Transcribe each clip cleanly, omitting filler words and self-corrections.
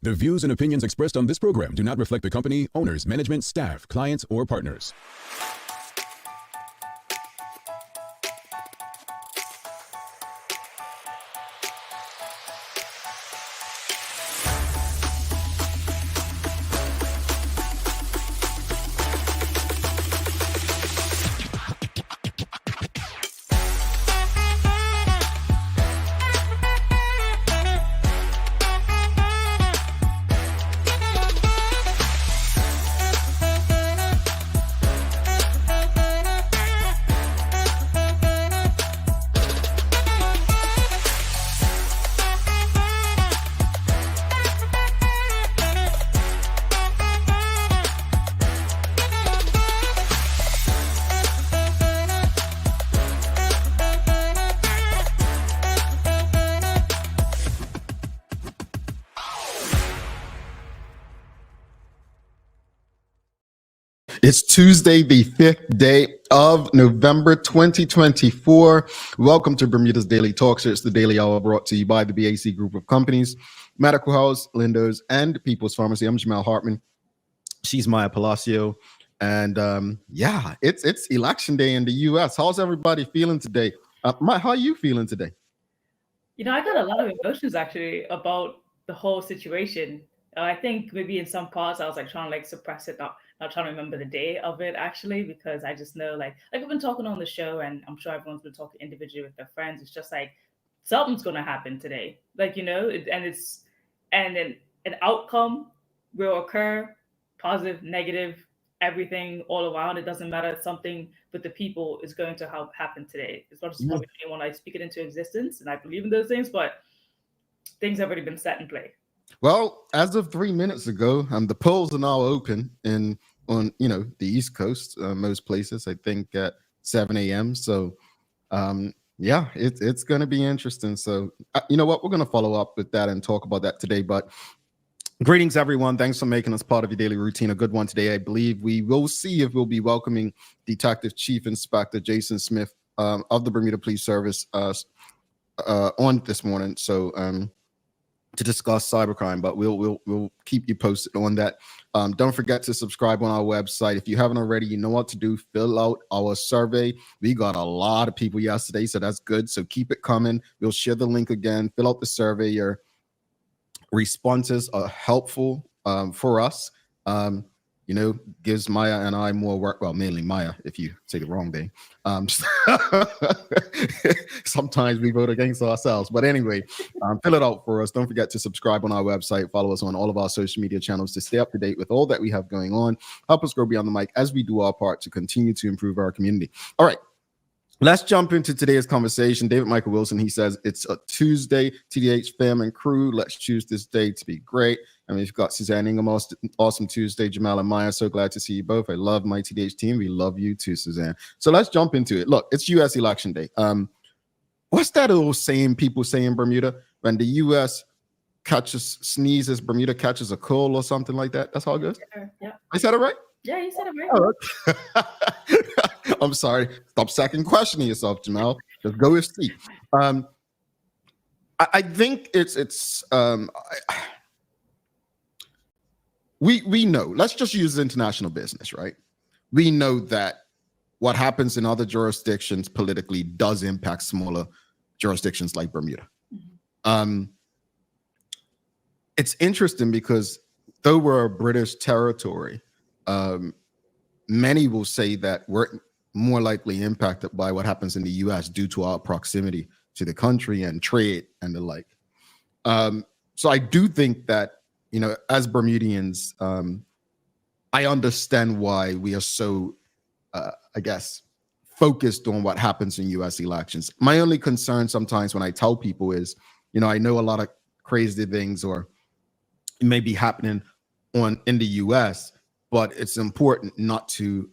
The views and opinions expressed on this program do not reflect the company, owners, management, staff, clients, or partners. It's Tuesday, the 5th day of November 2024. Welcome to Bermuda's Daily Talk. It's the Daily Hour brought to you by the BAC Group of Companies, Medical House, Lindo's, and People's Pharmacy. I'm Jamal Hartman. She's Maya Palacio. And it's election day in the U.S. How's everybody feeling today? Maya, how are you feeling today? You know, I got a lot of emotions actually about the whole situation. I think maybe in some parts I was like trying to suppress it, not trying to remember the day of it actually, because I just know like we've been talking on the show, and I'm sure everyone's been talking individually with their friends. It's just like something's gonna happen today, and then an outcome will occur, positive, negative, everything all around. It doesn't matter. Something with the people is going to happen today. It's not just probably when I speak it into existence, and I believe in those things, but things have already been set in play. Well, as of 3 minutes ago, the polls are now open on the East Coast, most places, I think at 7 a.m. So, it's going to be interesting. So, you know what? We're going to follow up with that and talk about that today. But greetings, everyone. Thanks for making us part of your daily routine. A good one today. I believe we will see if we'll be welcoming Detective Chief Inspector Jason Smith of the Bermuda Police Service on this morning. So, to discuss cybercrime, but we'll keep you posted on that. Don't forget to subscribe on our website. If you haven't already, you know what to do. Fill out our survey. We got a lot of people yesterday, so that's good. So keep it coming. We'll share the link again. Fill out the survey. Your responses are helpful for us. Gives Maya and I more work. Well, mainly Maya, if you say the wrong thing. Sometimes we vote against ourselves. But anyway, fill it out for us. Don't forget to subscribe on our website. Follow us on all of our social media channels to stay up to date with all that we have going on. Help us grow beyond the mic as we do our part to continue to improve our community. All right. Let's jump into today's conversation. David Michael Wilson, he says, it's a Tuesday, TDH fam and crew. Let's choose this day to be great. I mean, you've got Suzanne Ingham, awesome Tuesday. Jamal and Maya, so glad to see you both. I love my TDH team. We love you too, Suzanne. So let's jump into it. Look, it's U.S. election day. What's that old saying people say in Bermuda? When the U.S. sneezes, Bermuda catches a cold or something like that? That's how it goes? Yeah. I said it right? Yeah, you said it right. Oh, I'm sorry. Stop second questioning yourself, Jamal. Just go with C. I think we know. Let's just use international business, right? We know that what happens in other jurisdictions politically does impact smaller jurisdictions like Bermuda. It's interesting because though we're a British territory, many will say that we're more likely impacted by what happens in the U.S. due to our proximity to the country and trade and the like. So I do think that, as Bermudians, I understand why we are so, focused on what happens in U.S. elections. My only concern sometimes when I tell people is, I know a lot of crazy things or it may be happening in the U.S., but it's important not to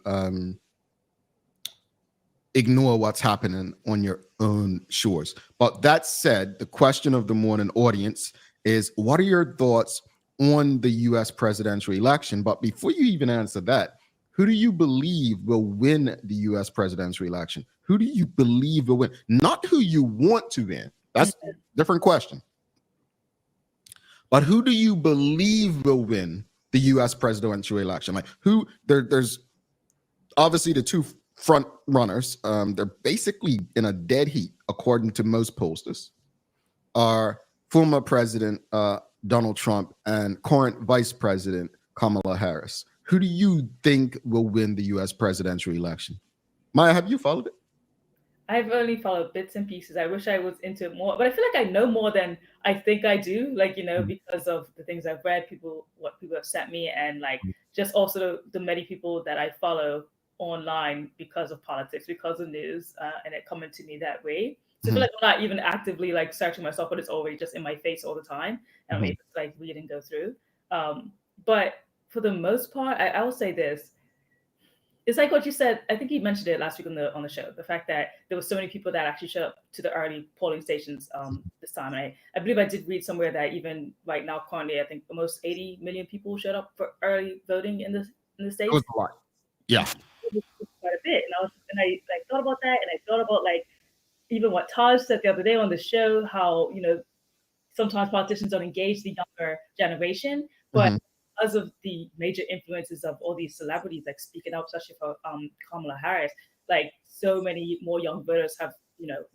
ignore what's happening on your own shores. But that said, the question of the morning, audience, is what are your thoughts on the U.S. presidential election? But before you even answer that, who do you believe will win the U.S. presidential election? Who do you believe will win? Not who you want to win. That's a different question. But who do you believe will win the U.S. presidential election? Like there's obviously the two front runners. They're basically in a dead heat, according to most pollsters. Are former President Donald Trump and current Vice President Kamala Harris. Who do you think will win the U.S. presidential election? Maya, have you followed it? I've only followed bits and pieces. I wish I was into it more, but I feel like I know more than I think I do. Like, because of the things I've read, what people have sent me, and like just also the many people that I follow online because of politics, because of news, and it coming to me that way. So I feel like I'm not even actively like searching myself, but it's already just in my face all the time, and I'm able to like read and go through. But for the most part, I will say this. It's like what you said. I think you mentioned it last week on the show. The fact that there were so many people that actually showed up to the early polling stations this time. And I believe I did read somewhere that even right now, currently, I think almost 80 million people showed up for early voting in the states. It was a lot. Yeah, it was quite a bit. And I thought about that, and I thought about like even what Taj said the other day on the show, how sometimes politicians don't engage the younger generation, but because of the major influences of all these celebrities like speaking up, especially for Kamala Harris, like so many more young voters have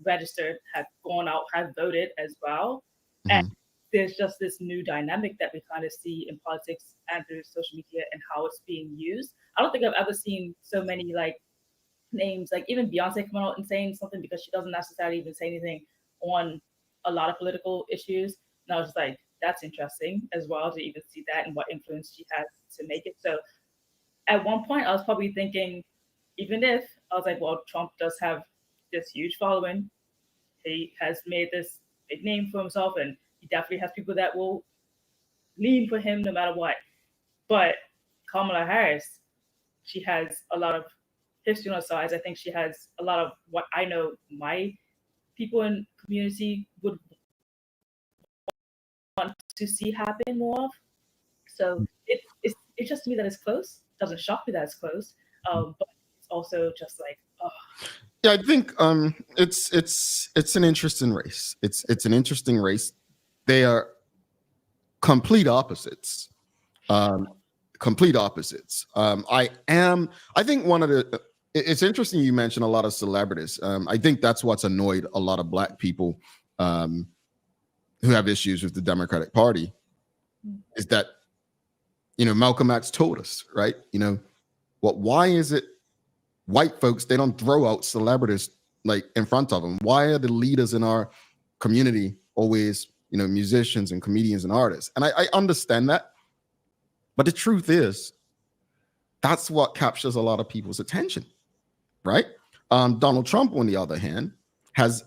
registered, have gone out, have voted as well. And there's just this new dynamic that we kind of see in politics and through social media and how it's being used. I don't think I've ever seen so many like names, like even Beyonce coming out and saying something, because she doesn't necessarily even say anything on a lot of political issues. And I was just like, that's interesting as well to even see that and what influence she has to make it. So at one point I was probably thinking, even if I was like, well, Trump does have this huge following, he has made this big name for himself, and he definitely has people that will lean for him no matter what. But Kamala Harris, she has a lot of history on her side. I think she has a lot of what I know my people in community would want to see happen more of. So it's just to me that it's close. It doesn't shock me that it's close, but it's also just like, oh. Yeah, I think it's an interesting race. It's an interesting race. They are complete opposites. Complete opposites. I think one of the. It's interesting you mentioned a lot of celebrities. I think that's what's annoyed a lot of Black people who have issues with the Democratic Party, is that Malcolm X told us, right? Why is it white folks, they don't throw out celebrities like in front of them? Why are the leaders in our community always musicians and comedians and artists? And I understand that, but the truth is that's what captures a lot of people's attention, right? Donald Trump, on the other hand, has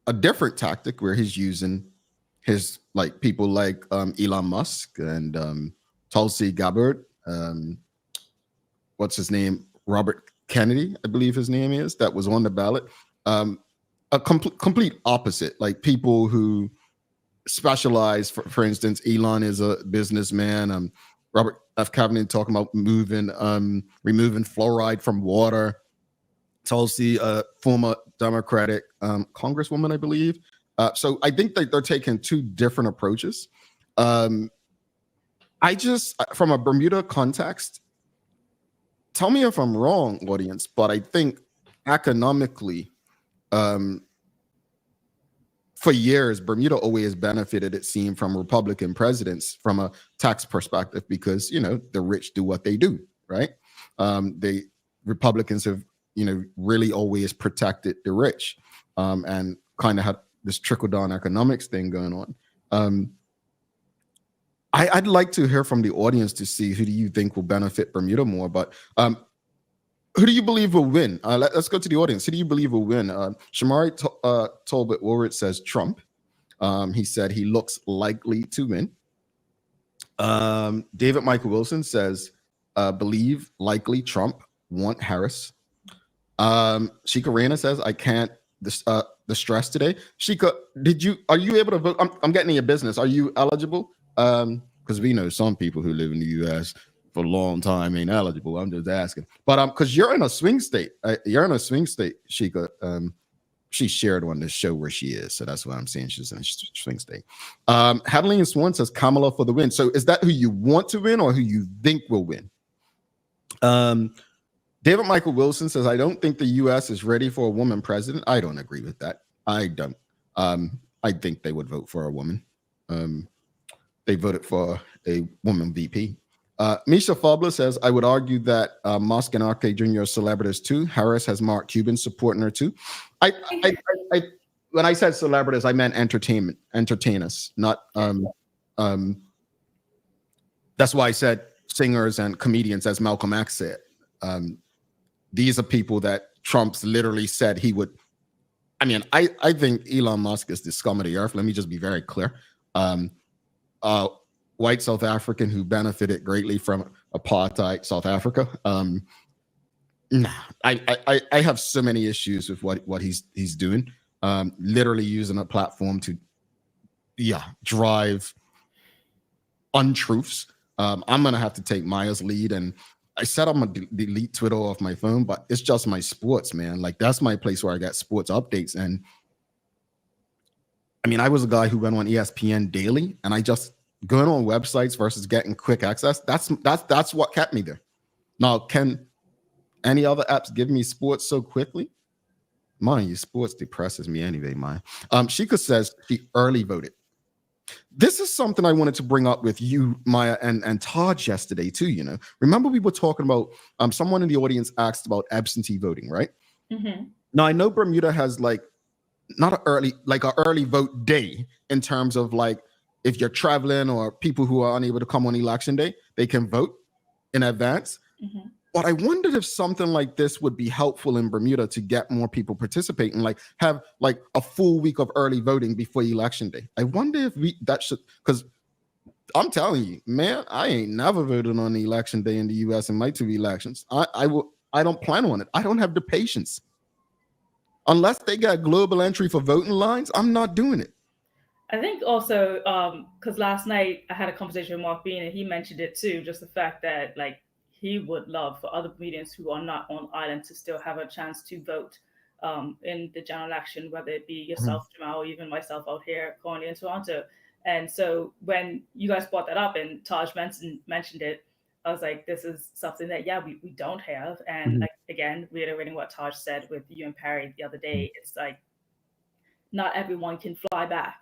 a different tactic where he's using his people like Elon Musk and Tulsi Gabbard, what's his name, Robert Kennedy, I believe his name is, that was on the ballot. A complete opposite, like people who specialize. For instance, Elon is a businessman. Robert F. Kennedy talking about removing fluoride from water. Tulsi, former Democratic Congresswoman, I believe. So I think that they're taking two different approaches. From a Bermuda context, tell me if I'm wrong, audience, but I think economically, for years, Bermuda always benefited, it seemed, from Republican presidents from a tax perspective, because the rich do what they do, right? Republicans have really always protected the rich, and kind of had this trickle-down economics thing going on. I'd like to hear from the audience to see who do you think will benefit Bermuda more, but who do you believe will win? Let's go to the audience. Who do you believe will win? Shamari Talbot Woolridge says Trump. He said he looks likely to win. David Michael Wilson says, believe likely Trump, want Harris. Shika Reyna says, I can't the stress today. Shika, are you able to vote? I'm getting in your business. Are you eligible? Because we know some people who live in the U.S. for a long time ain't eligible. I'm just asking. But because you're in a swing state. Shika. she shared on the show where she is. So that's why I'm saying she's in a swing state. Hadley and Swan says Kamala for the win. So is that who you want to win or who you think will win? David Michael Wilson says, I don't think the U.S. is ready for a woman president. I don't agree with that. I don't. I think they would vote for a woman. They voted for a woman VP. Misha Fabla says, I would argue that Musk and RK Jr. are celebrities too. Harris has Mark Cuban supporting her too. When I said celebrities, I meant entertainers, not. That's why I said singers and comedians, as Malcolm X said. These are people that Trump's literally said he would. I mean, I think Elon Musk is the scum of the earth. Let me just be very clear. White South African who benefited greatly from apartheid South Africa. I have so many issues with what he's doing. Literally using a platform to, drive untruths. I'm gonna have to take Maya's lead, and I said I'm gonna delete Twitter off my phone, but it's just my sports, man. Like that's my place where I got sports updates. And I mean, I was a guy who went on ESPN daily, and I just going on websites versus getting quick access. That's what kept me there. Now, can any other apps give me sports so quickly? Mind you, sports depresses me anyway, Maya. Sheikah says she early voted. This is something I wanted to bring up with you, Maya, and Taj yesterday too. You know, remember we were talking about someone in the audience asked about absentee voting, right? Mm-hmm. Now I know Bermuda has like not an early vote day in terms of like if you're traveling or people who are unable to come on election day, they can vote in advance. Mm-hmm. But I wondered if something like this would be helpful in Bermuda to get more people participating, like have like a full week of early voting before election day. I wonder if that should, because I'm telling you, man, I ain't never voted on the election day in the US in my 2 elections. I don't plan on it. I don't have the patience. Unless they got global entry for voting lines, I'm not doing it. I think also because last night I had a conversation with Mark Bean and he mentioned it too, just the fact that like he would love for other Bermudians who are not on island to still have a chance to vote in the general election, whether it be yourself, Jamal, or even myself out here currently in Toronto. And so when you guys brought that up and Taj mentioned it, I was like, this is something that, we don't have. And like, again, reiterating what Taj said with you and Perry the other day, it's like not everyone can fly back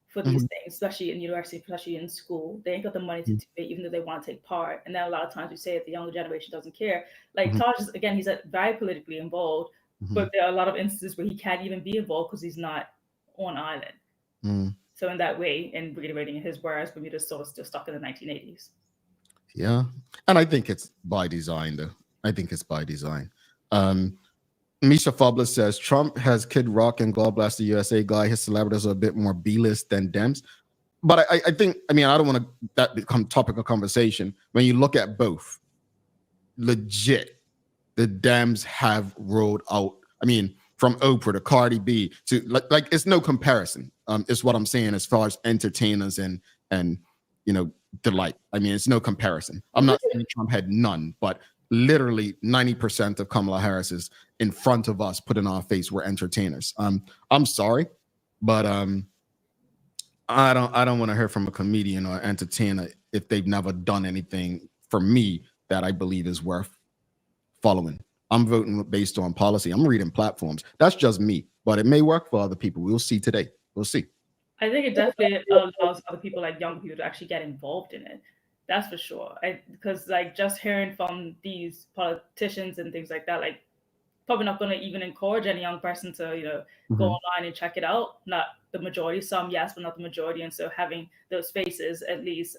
for these things, especially in university, especially in school. They ain't got the money to do it, even though they want to take part. And then a lot of times we say that the younger generation doesn't care. Like Taj is, again, he's very politically involved, but there are a lot of instances where he can't even be involved because he's not on island. So in that way, and reiterating his words, Bermuda's sort of still stuck in the 1980s. Yeah. And I think it's by design, though. I think it's by design. Misha Fabla says Trump has Kid Rock and God Bless the USA guy. His celebrities are a bit more B-list than Dems. But I think, I don't want that become topic of conversation. When you look at both, legit, the Dems have rolled out. From Oprah to Cardi B to like it's no comparison. Is what I'm saying as far as entertainers and delight. It's no comparison. I'm not saying Trump had none, but literally 90% of Kamala Harris is in front of us, put in our face, we're entertainers. I'm sorry, but I don't want to hear from a comedian or entertainer if they've never done anything for me that I believe is worth following. I'm voting based on policy. I'm reading platforms. That's just me, but it may work for other people. We'll see today. We'll see. I think it definitely allows other people, like young people, to actually get involved in it. That's for sure. Because like just hearing from these politicians and things like that, like probably not going to even encourage any young person to go online and check it out. Not the majority, some yes, but not the majority. And so having those faces, at least,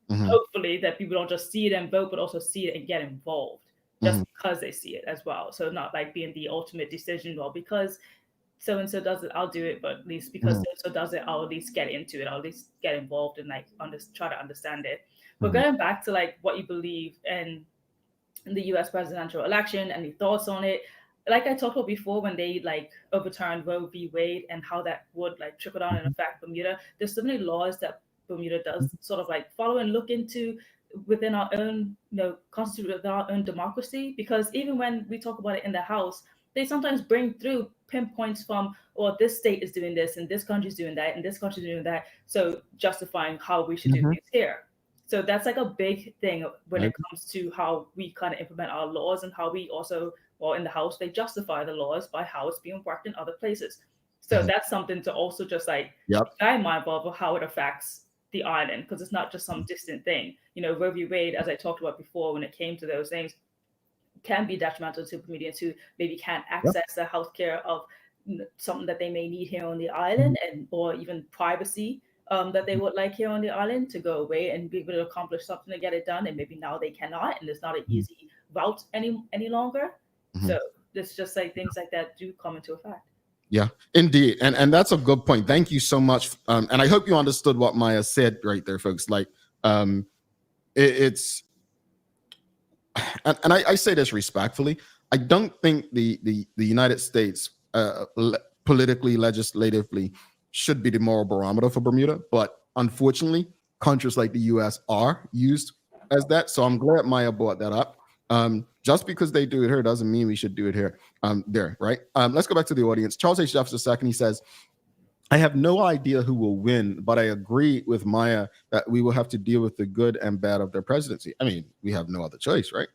hopefully that people don't just see it and vote, but also see it and get involved just because they see it as well. So not like being the ultimate decision, well, because so and so does it, I'll do it. But at least because so and so does it, I'll at least get into it. I'll at least get involved and like try to understand it. But going back to like what you believe in the U.S. presidential election and your thoughts on it, like I talked about before, when they like overturned Roe v. Wade and how that would like trickle down and affect Bermuda, there's so many laws that Bermuda does sort of like follow and look into within our own, constitute within our own democracy. Because even when we talk about it in the House, they sometimes bring through pinpoints from, or this state is doing this, and this country is doing that, and this country is doing that. So justifying how we should do Mhm. things here. So that's like a big thing when Right. it comes to how we kind of implement our laws and how we also, well, in the House, they justify the laws by how it's being worked in other places. So Mhm. that's something to also just like Yep. be mindful of how it affects the island, because it's not just some distant thing. You know, Roe v. Wade, as I talked about before, when it came to those things, can be detrimental to comedians who maybe can't Yep. access the healthcare of something that they may need here on the island, Mhm. and or even privacy that they would like here on the island to go away and be able to accomplish something to get it done, and maybe now they cannot, and it's not an Mhm. easy route any longer. Mhm. So it's just like things like that do come into effect. Yeah, indeed, and that's a good point. Thank you so much. And I hope you understood what Maya said right there, folks. Like, it's and I say this respectfully. I don't think the United States politically, legislatively, should be the moral barometer for Bermuda. But unfortunately, countries like the U.S. are used as that. So I'm glad Maya brought that up. Just because they do it here doesn't mean we should do it here. There, right? Let's go back to the audience. Charles H. Jefferson II, he says, I have no idea who will win, but I agree with Maya that we will have to deal with the good and bad of their presidency. I mean, we have no other choice, right?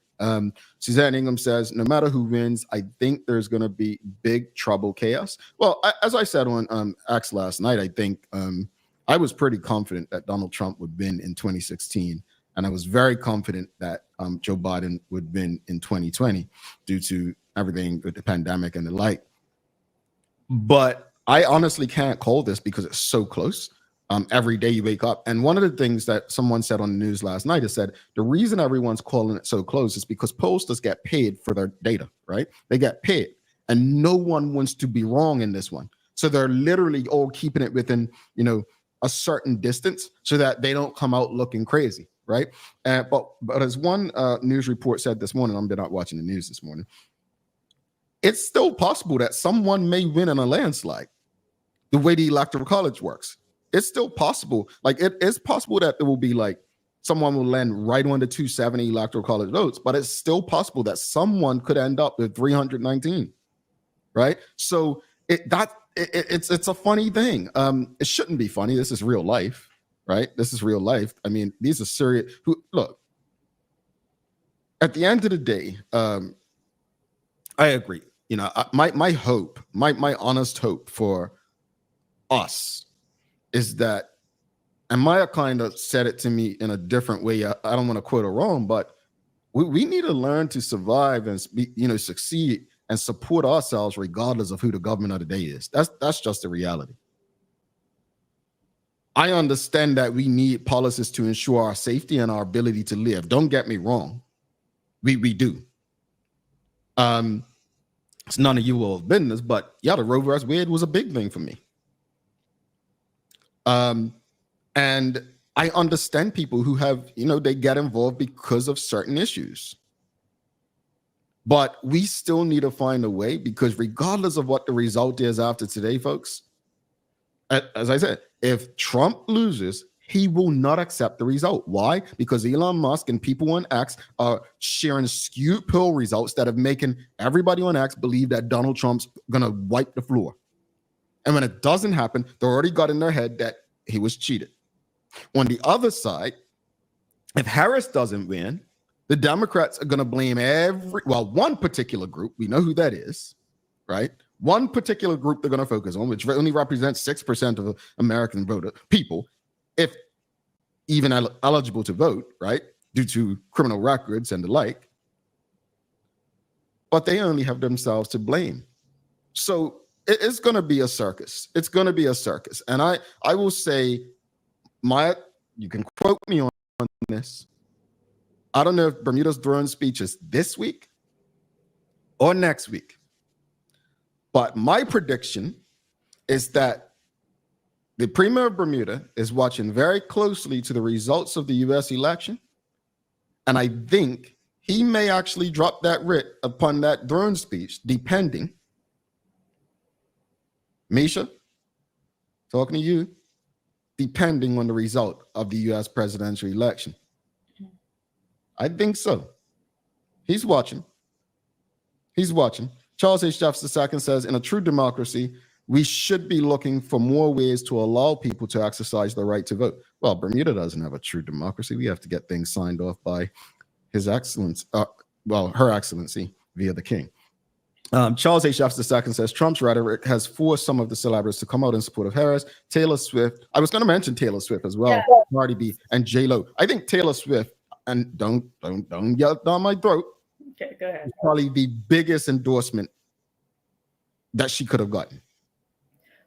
Suzanne Ingham says, no matter who wins, I think there's going to be big trouble, chaos. Well, as I said on X last night, I think I was pretty confident that Donald Trump would win in 2016. And I was very confident that Joe Biden would win in 2020 due to everything with the pandemic and the like. But I honestly can't call this because it's so close. Every day you wake up. And one of the things that someone said on the news last night is said the reason everyone's calling it so close is because pollsters get paid for their data, right? They get paid. And no one wants to be wrong in this one. So they're literally all keeping it within, a certain distance so that they don't come out looking crazy, right? But as one news report said this morning, I'm not watching the news this morning, it's still possible that someone may win in a landslide the way the electoral college works. It's still possible. Like it is possible that there will be like someone will land right on the 270 electoral college votes, but it's still possible that someone could end up with 319, right? So it's a funny thing. It shouldn't be funny. This is real life, right? This is real life. I mean, these are serious. Look, at the end of the day, I agree. My hope, my honest hope for us is that, and Maya kind of said it to me in a different way. I don't want to quote her wrong, but we need to learn to survive and succeed and support ourselves regardless of who the government of the day is. That's just the reality. I understand that we need policies to ensure our safety and our ability to live. Don't get me wrong. We do. It's none of you all's business, but yeah, the Roe vs. Wade was a big thing for me. And I understand people who have, they get involved because of certain issues. But we still need to find a way, because regardless of what the result is after today, folks, as I said, if Trump loses, he will not accept the result. Why? Because Elon Musk and people on X are sharing skewed poll results that have making everybody on X believe that Donald Trump's going to wipe the floor. And when it doesn't happen, they already got in their head that he was cheated. On the other side, if Harris doesn't win, the Democrats are going to blame one particular group. We know who that is, right? One particular group they're going to focus on, which only represents 6% of American people, if even eligible to vote, right? Due to criminal records and the like. But they only have themselves to blame. So it's going to be a circus. It's going to be a circus. And I will say, Maya, you can quote me on this. I don't know if Bermuda's throwing speeches this week or next week. But my prediction is that the Premier of Bermuda is watching very closely to the results of the U.S. election. And I think he may actually drop that writ upon that throne speech, depending. Misha, talking to you, depending on the result of the U.S. presidential election. I think so. He's watching. He's watching. Charles H. Jeffs II says, in a true democracy, we should be looking for more ways to allow people to exercise the right to vote. Well, Bermuda doesn't have a true democracy. We have to get things signed off by His Excellency, Her Excellency via the King. Charles H. Jeffs II says Trump's rhetoric has forced some of the celebrities to come out in support of Harris. Taylor Swift. I was going to mention Taylor Swift as well. Yeah. Cardi B and J-Lo. I think Taylor Swift, and don't yell down my throat. Okay, go ahead. Probably the biggest endorsement that she could have gotten.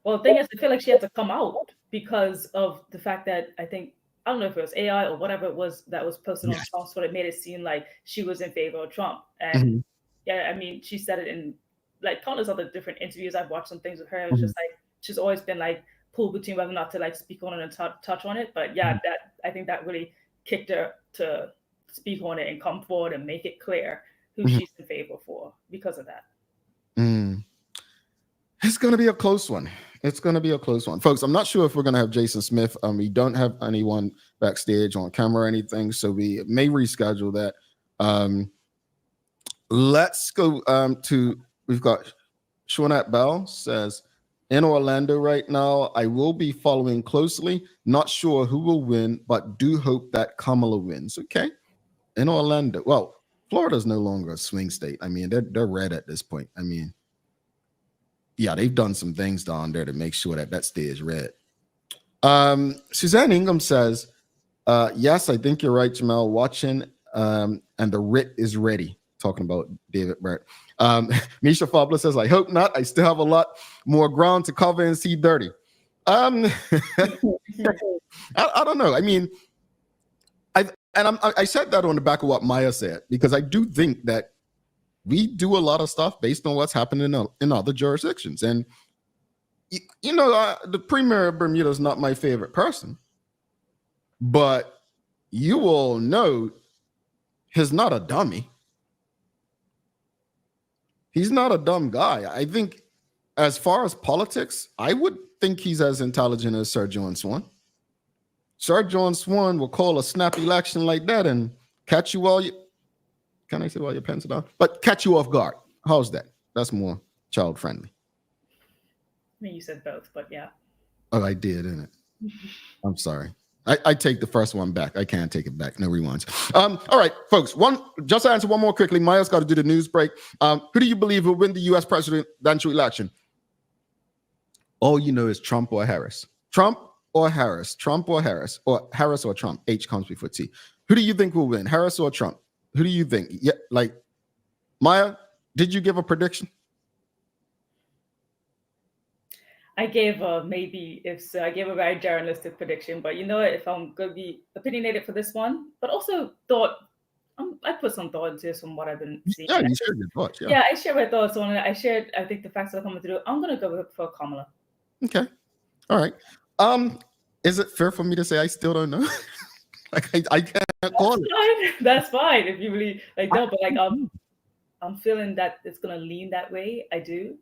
Well, the thing is, I feel like she had to come out because of the fact that I don't know if it was AI or whatever it was that was posted on Trump's, but it made it seem like she was in favor of Trump. And yeah, I mean, she said it in like countless other different interviews. I've watched some things with her. It's just like she's always been like pulled between whether or not to like speak on it and touch on it. But yeah, that I think that really kicked her to speak on it and come forward and make it clear who she's in favor for because of that. It's going to be a close one. It's going to be a close one. Folks, I'm not sure if we're going to have Jason Smith. We don't have anyone backstage on camera or anything, so we may reschedule that. Let's go we've got Shawnette Bell says, in Orlando right now, I will be following closely. Not sure who will win, but do hope that Kamala wins. Okay. In Orlando. Well, Florida's no longer a swing state. I mean, they're red at this point. I mean, yeah, they've done some things down there to make sure that stays red. Suzanne Ingham says, yes, I think you're right, Jamel. Watching and the writ is ready. Talking about David Barrett. Misha Fabla says, I hope not. I still have a lot more ground to cover and see dirty. I don't know. I mean, I said that on the back of what Maya said, because I do think that we do a lot of stuff based on what's happening in other jurisdictions. And, the premier of Bermuda is not my favorite person, but you all know he's not a dummy. He's not a dumb guy. I think as far as politics, I would think he's as intelligent as Sir John Swan. Sir John Swan will call a snap election like that and catch you while can I say while your pants are down? But catch you off guard. How's that? That's more child friendly. I mean, you said both, but yeah. Oh, I did, didn't it? I'm sorry. I take the first one back. I can't take it back. No rewinds. All right, folks. Just to answer one more quickly. Maya's got to do the news break. Who do you believe will win the U.S. presidential election? All you know is Trump or Harris. Trump or Harris. Trump or Harris. Or Harris or Trump. H comes before T. Who do you think will win? Harris or Trump? Who do you think? Yeah, like Maya, did you give a prediction? I gave a I gave a very journalistic prediction, but if I'm going to be opinionated for this one, but also I put some thought into this from what I've been seeing. Yeah, you shared your thoughts. Yeah, I shared my thoughts on it. I think the facts that are coming through. I'm going to go for Kamala. Okay. All right. Is it fair for me to say I still don't know? Like I can't call it. That's fine if you really no, but I'm feeling that it's going to lean that way. I do.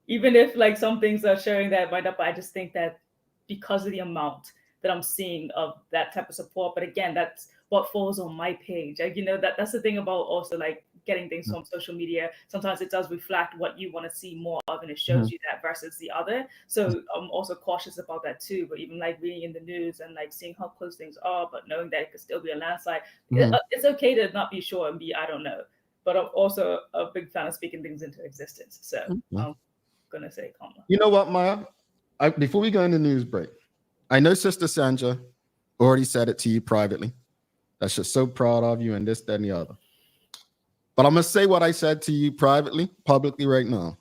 Even if some things are showing that might not, but I just think that because of the amount that I'm seeing of that type of support, but again, that's what falls on my page. That's the thing about also getting things from social media. Sometimes it does reflect what you want to see more of, and it shows you that versus the other. So I'm also cautious about that too. But even reading in the news and seeing how close things are, but knowing that it could still be a landslide, it's okay to not be sure and be I don't know. But I'm also a big fan of speaking things into existence. So I'm gonna say Kamala. You know what, Maya? Before we go into news break, I know Sister Sandra already said it to you privately. That she's so proud of you and this, that, and the other. But I'm going to say what I said to you privately, publicly right now.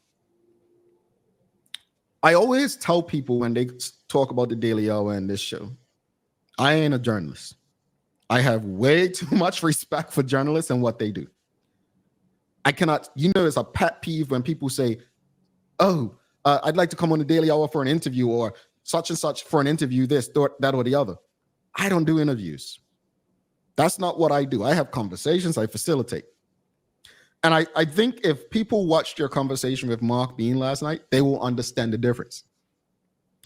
I always tell people when they talk about the Daily Hour and this show, I ain't a journalist. I have way too much respect for journalists and what they do. I cannot, it's a pet peeve when people say, I'd like to come on the Daily Hour for an interview or such and such for an interview, this, that, or the other. I don't do interviews. That's not what I do. I have conversations. I facilitate. And I think if people watched your conversation with Mark Bean last night, they will understand the difference.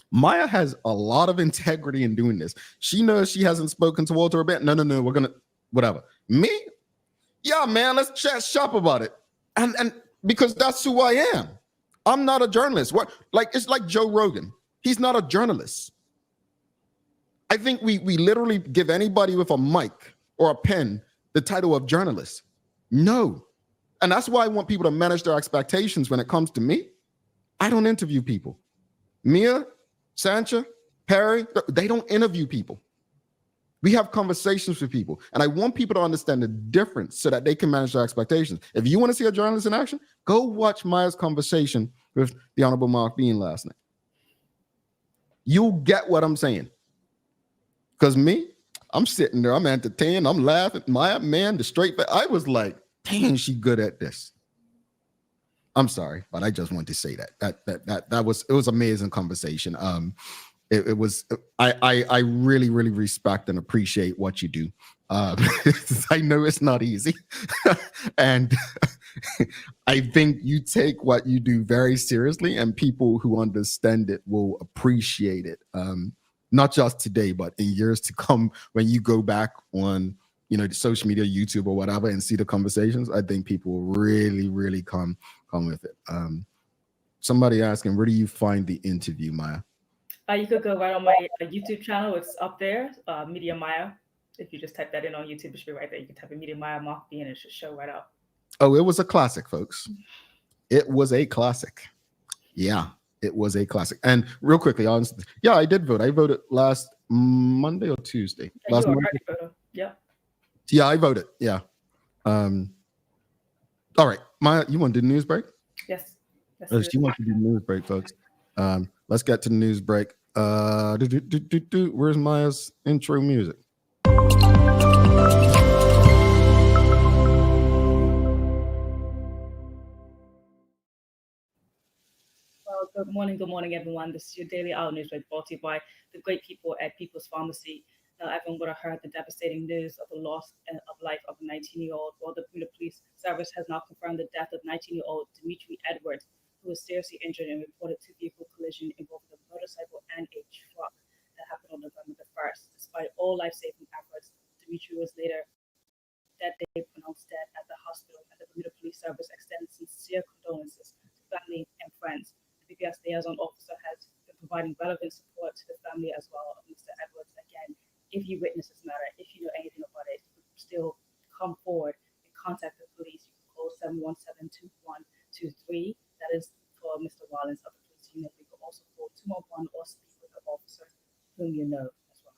Maya has a lot of integrity in doing this. She knows she hasn't spoken to Walter a bit. No, we're going to, whatever. Me? Yeah, man, let's chat shop about it. And because that's who I am. I'm not a journalist. What? Like, it's like Joe Rogan. He's not a journalist. I think we literally give anybody with a mic or a pen the title of journalist. No. And that's why I want people to manage their expectations when it comes to me. I don't interview people. Mia, Sancha, Perry, they don't interview people. We have conversations with people. And I want people to understand the difference so that they can manage their expectations. If you want to see a journalist in action, go watch Maya's conversation with the Honorable Mark Bean last night. You'll get what I'm saying. Because me, I'm sitting there, I'm entertained, I'm laughing. Maya, man, the straight back. I was like, dang, she good at this. I'm sorry, but I just wanted to say that was amazing conversation. It was I really respect and appreciate what you do. I know it's not easy, and I think you take what you do very seriously, and people who understand it will appreciate it. Not just today, but in years to come, when you go back on social media, YouTube or whatever, and see the conversations, I think people will really come with it. Somebody asking, where do you find the interview, Maya? You could go right on my YouTube channel. It's up there, Media Maya. If you just type that in on YouTube, it should be right there. You can type in Media Maya Mark B and it should show right up. Oh, it was a classic, folks. It was a classic. Yeah, it was a classic. And real quickly, yeah, I did vote. I voted last Monday or Tuesday. Yeah, last Monday. Yeah. Yeah, I voted. Yeah. All right, Maya, you want to do the news break? Yes. She wants to do the news break, folks. Let's get to the news break. Where's Maya's intro music? Well, good morning, everyone. This is your Daily Hour News Break brought to you by the great people at People's Pharmacy. Everyone would have heard the devastating news of the loss of life of a 19-year-old. Well, the Bermuda Police Service has now confirmed the death of 19-year-old Dimitri Edwards, who was seriously injured and reported two-vehicle collision involving a motorcycle and a truck that happened on November the 1st. Despite all life-saving efforts, Dimitri was later that day pronounced dead at the hospital, and the Bermuda Police Service extends sincere condolences to family and friends. The BPS liaison officer has been providing relevant support to the family as well of Mr. Edwards. Again, if you witness this matter, if you know anything about it, still come forward and contact the police. You can call 717-2123. That is for Mr. Rollins of the police unit. You can also call 211 or speak with the officer whom you know as well.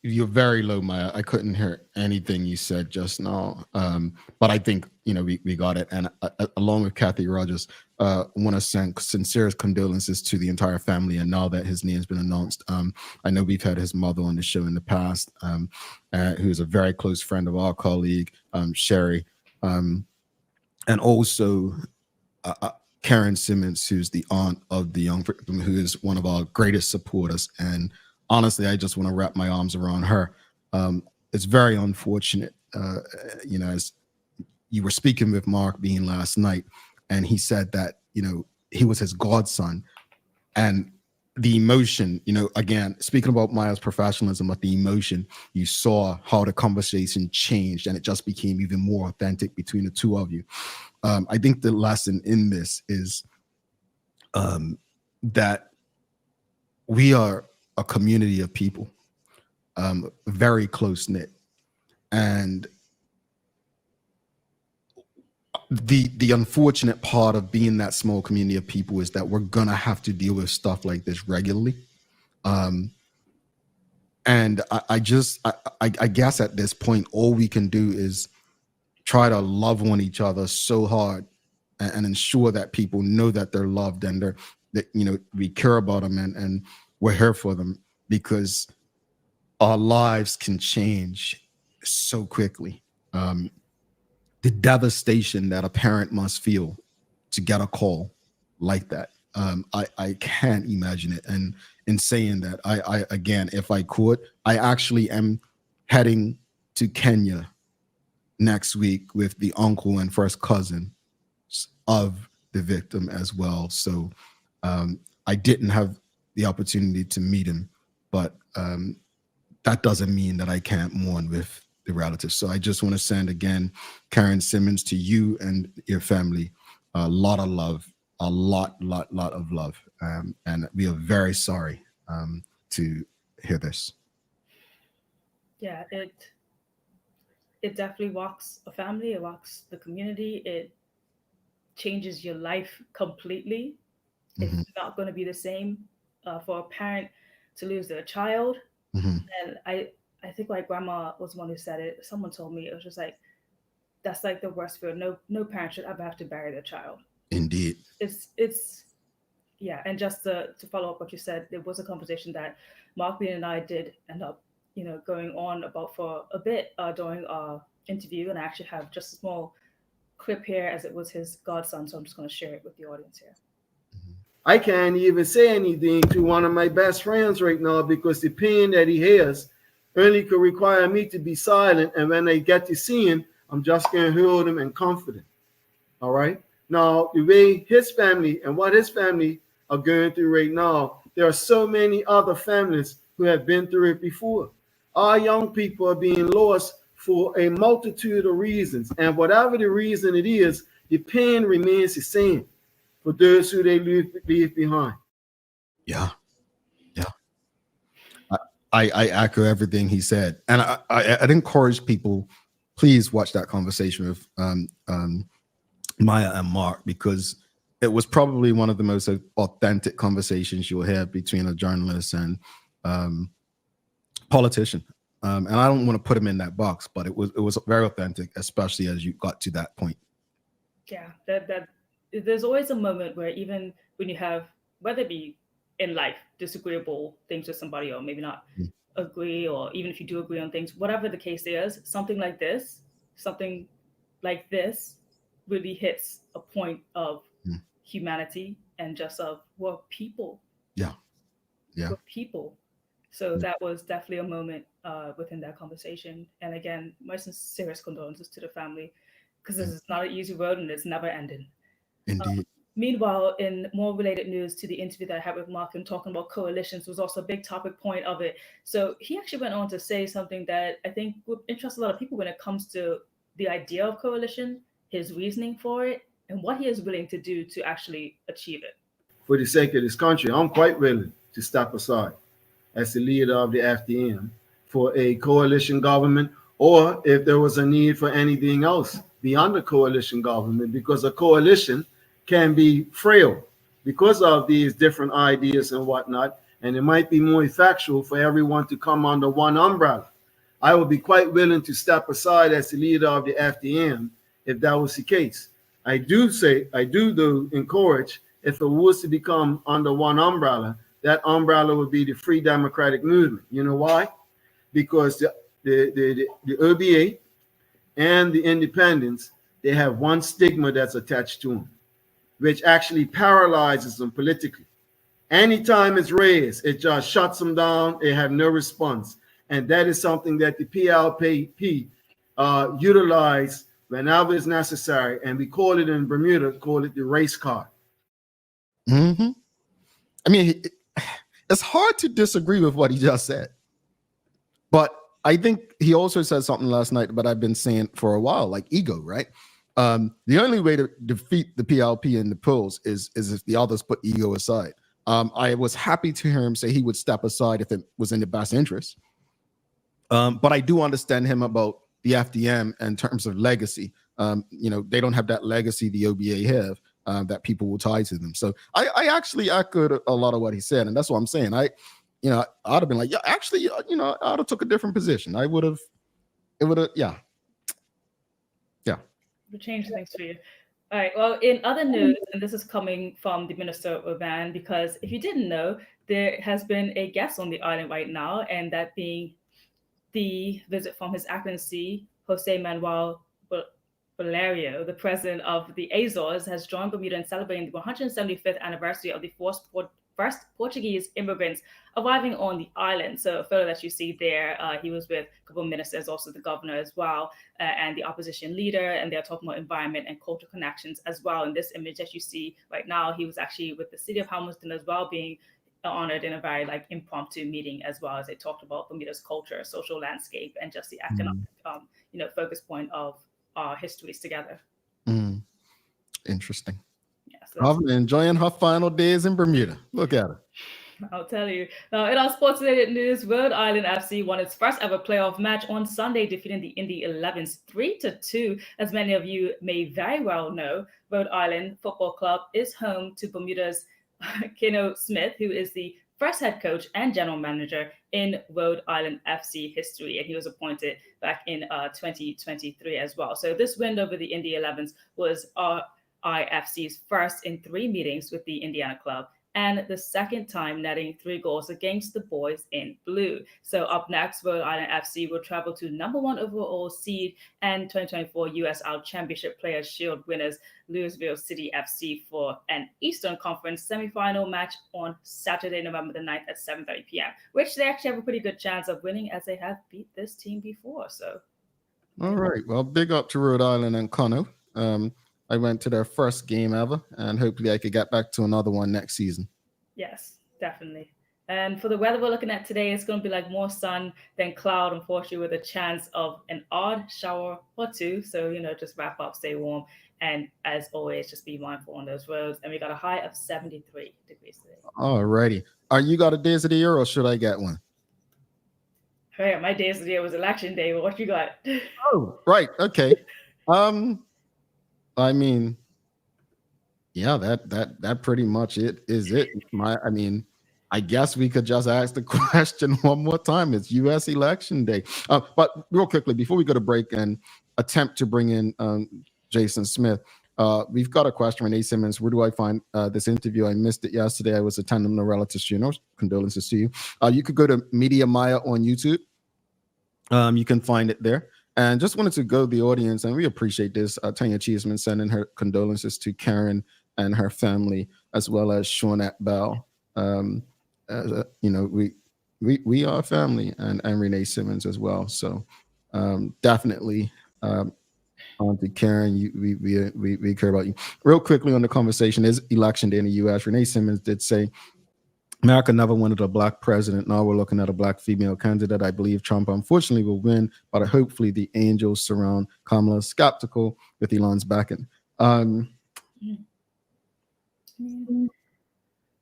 You're very low, Maya. I couldn't hear anything you said just now. But I think we got it. And along with Kathy Rogers, want to send sincere condolences to the entire family. And now that his name's been announced, I know we've had his mother on the show in the past, who's a very close friend of our colleague, Sherry, and also Karen Simmons, who's the aunt of the young victim, who is one of our greatest supporters. And honestly, I just want to wrap my arms around her. It's very unfortunate, as you were speaking with Mark Bean last night, and he said that, he was his godson. And the emotion, again, speaking about Maya's professionalism, but the emotion, you saw how the conversation changed and it just became even more authentic between the two of you. I think the lesson in this is that we are a community of people, very close-knit. And the unfortunate part of being that small community of people is that we're gonna have to deal with stuff like this regularly. And I guess at this point, all we can do is try to love on each other so hard and ensure that people know that they're loved and that we care about them and we're here for them, because our lives can change so quickly. The devastation that a parent must feel to get a call like that, I can't imagine it. And in saying that, I again, if I could, I actually am heading to Kenya next week with the uncle and first cousin of the victim as well. So I didn't have the opportunity to meet him, but that doesn't mean that I can't mourn with the relatives. So I just want to send again, Karen Simmons, to you and your family, a lot of love, a lot of love. And we are very sorry to hear this. Yeah, it definitely rocks a family, it rocks the community, it changes your life completely. Mm-hmm. It's not going to be the same for a parent to lose their child. Mm-hmm. And I think my grandma was one who said it. Someone told me it was just like that's like the worst fear. No parent should ever have to bury their child. Indeed. It's yeah. And just to follow up what you said, there was a conversation that Mark Bean and I did end up going on about for a bit during our interview, and I actually have just a small clip here as it was his godson, so I'm just going to share it with the audience here. I can't even say anything to one of my best friends right now because the pain that he has only could require me to be silent. And when I get to see him, I'm just going to hold him and comfort him. All right. Now, the way his family and what his family are going through right now, there are so many other families who have been through it before. Our young people are being lost for a multitude of reasons. And whatever the reason it is, the pain remains the same for those who they leave behind. Yeah. I echo everything he said. And I'd encourage people, please watch that conversation with Maya and Mark, because it was probably one of the most authentic conversations you'll have between a journalist and politician. And I don't want to put him in that box, but it was very authentic, especially as you got to that point. Yeah, that there's always a moment where even when you have, whether it be in life, disagreeable things with somebody, or maybe not agree, or even if you do agree on things, whatever the case is, something like this really hits a point of humanity and just of we're people. Yeah. We're people. So that was definitely a moment within that conversation. And again, my sincerest condolences to the family, because this is not an easy road and it's never ending. Indeed. Meanwhile, in more related news to the interview that I had with Mark and talking about coalitions was also a big topic point of it. So he actually went on to say something that I think would interest a lot of people when it comes to the idea of coalition, his reasoning for it, and what he is willing to do to actually achieve it. For the sake of this country, I'm quite willing to step aside as the leader of the FDM for a coalition government, or if there was a need for anything else beyond a coalition government, because a coalition can be frail because of these different ideas and whatnot, and it might be more effectual for everyone to come under one umbrella. I would be quite willing to step aside as the leader of the FDM if that was the case. I do though encourage, if it was to become under one umbrella, that umbrella would be the Free Democratic Movement. You know why? Because the OBA and the independents, they have one stigma that's attached to them, which actually paralyzes them politically. Anytime it's raised, it just shuts them down. They have no response. And that is something that the PLP utilize whenever it's necessary. And we call it in Bermuda, call it the race card. Mm-hmm. I mean, it's hard to disagree with what he just said. But I think he also said something last night that I've been saying for a while, like ego, right? The only way to defeat the PLP in the polls is if the others put ego aside. I was happy to hear him say he would step aside if it was in the best interest. But I do understand him about the FDM in terms of legacy. They don't have that legacy the OBA have that people will tie to them. So I actually echoed a lot of what he said, and that's what I'm saying. I'd have been like, yeah, actually, I'd have took a different position. It would have, yeah. To change things for you. All right. Well, in other news, and this is coming from the Minister of Oman, because if you didn't know, there has been a guest on the island right now, and that being the visit from His Excellency Jose Manuel Valerio, the president of the Azores, has joined Bermuda in celebrating the 175th anniversary of the first Portuguese immigrants arriving on the island. So a photo that you see there, he was with a couple of ministers, also the governor as well, and the opposition leader, and they're talking about environment and cultural connections as well. In this image that you see right now, he was actually with the city of Hamilton as well, being honored in a very like impromptu meeting, as well as they talked about Bermuda's culture, social landscape, and just the economic, focus point of our histories together. Interesting. Yes, I'm enjoying her final days in Bermuda. Look at her. I'll tell you. Now, in our sports-related news, Rhode Island FC won its first ever playoff match on Sunday, defeating the Indy 11s 3-2. As many of you may very well know, Rhode Island Football Club is home to Bermuda's Keno Smith, who is the first head coach and general manager in Rhode Island FC history, and he was appointed back in 2023 as well. So this win over the Indy 11s was RIFC's first in 3 meetings with the Indiana club, and the second time netting 3 goals against the boys in blue. So up next, Rhode Island FC will travel to number 1 overall seed and 2024 USL Championship Players Shield winners Louisville City FC for an Eastern Conference semifinal match on Saturday, November the 9th at 7:30 p.m., which they actually have a pretty good chance of winning, as they have beat this team before. So, all right. Well, big up to Rhode Island and Connor. I went to their first game ever, and hopefully I could get back to another one next season. Yes, definitely. And for the weather we're looking at today, it's going to be like more sun than cloud, unfortunately, with a chance of an odd shower or 2. So, just wrap up, stay warm. And as always, just be mindful on those roads. And we got a high of 73 degrees today. All righty. You got a days of the year, or should I get one? Hey, my days of the year was election day. What you got? Oh, right. Okay. I mean, yeah, that pretty much is it. I guess we could just ask the question one more time. It's U.S. election day. But real quickly, before we go to break and attempt to bring in Jason Smith, we've got a question. Renee Simmons, where do I find this interview? I missed it yesterday. I was attending the relative's funeral. Condolences to you. You could go to Media Maya on YouTube. You can find it there. And just wanted to go to the audience, and we appreciate this. Tanya Cheeseman sending her condolences to Karen and her family, as well as Shawnette Bell. We are family, and Renee Simmons as well. So definitely, Auntie Karen, we care about you. Real quickly on the conversation, is election day in the U.S. Renee Simmons did say, America never wanted a black president. Now we're looking at a black female candidate. I believe Trump, unfortunately, will win, but hopefully the angels surround Kamala. Skeptical with Elon's backing. They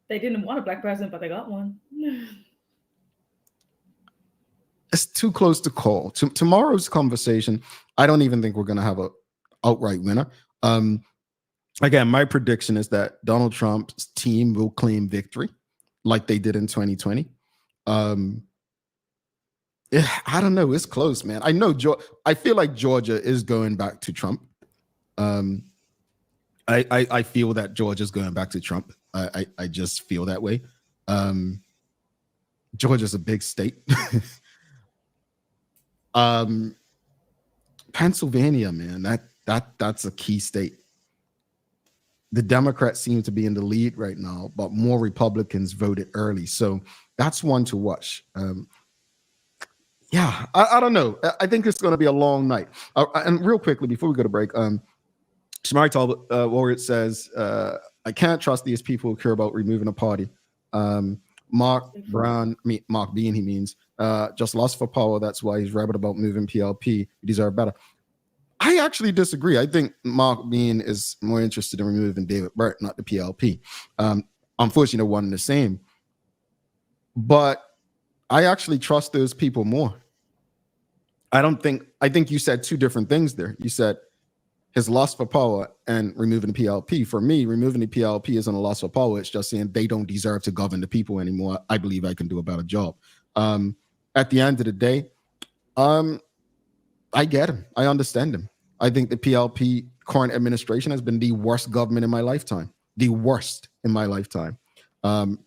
didn't want a black president, but they got one. It's too close to call. Tomorrow's conversation, I don't even think we're going to have a outright winner. Again, my prediction is that Donald Trump's team will claim victory, like they did in 2020. I don't know. It's close, man. I feel like Georgia is going back to Trump. I feel that Georgia's going back to Trump. I just feel that way. Georgia's a big state. Pennsylvania, man, that's a key state. The Democrats seem to be in the lead right now, but more Republicans voted early. So that's one to watch. I don't know. I think it's going to be a long night. And real quickly, before we go to break, Shamari Talbot Warrior says, I can't trust these people who care about removing a party. Mark Bean, he means, just lost for power. That's why he's rabid about moving PLP. He deserves better. I actually disagree. I think Mark Bean is more interested in removing David Burt, not the PLP. Unfortunately, they're one and the same. But I actually trust those people more. I think you said 2 different things there. You said his loss for power and removing the PLP. For me, removing the PLP isn't a loss for power. It's just saying they don't deserve to govern the people anymore. I believe I can do a better job. At the end of the day, I get him. I understand him. I think the PLP current administration has been the worst government in my lifetime. The worst in my lifetime. I'm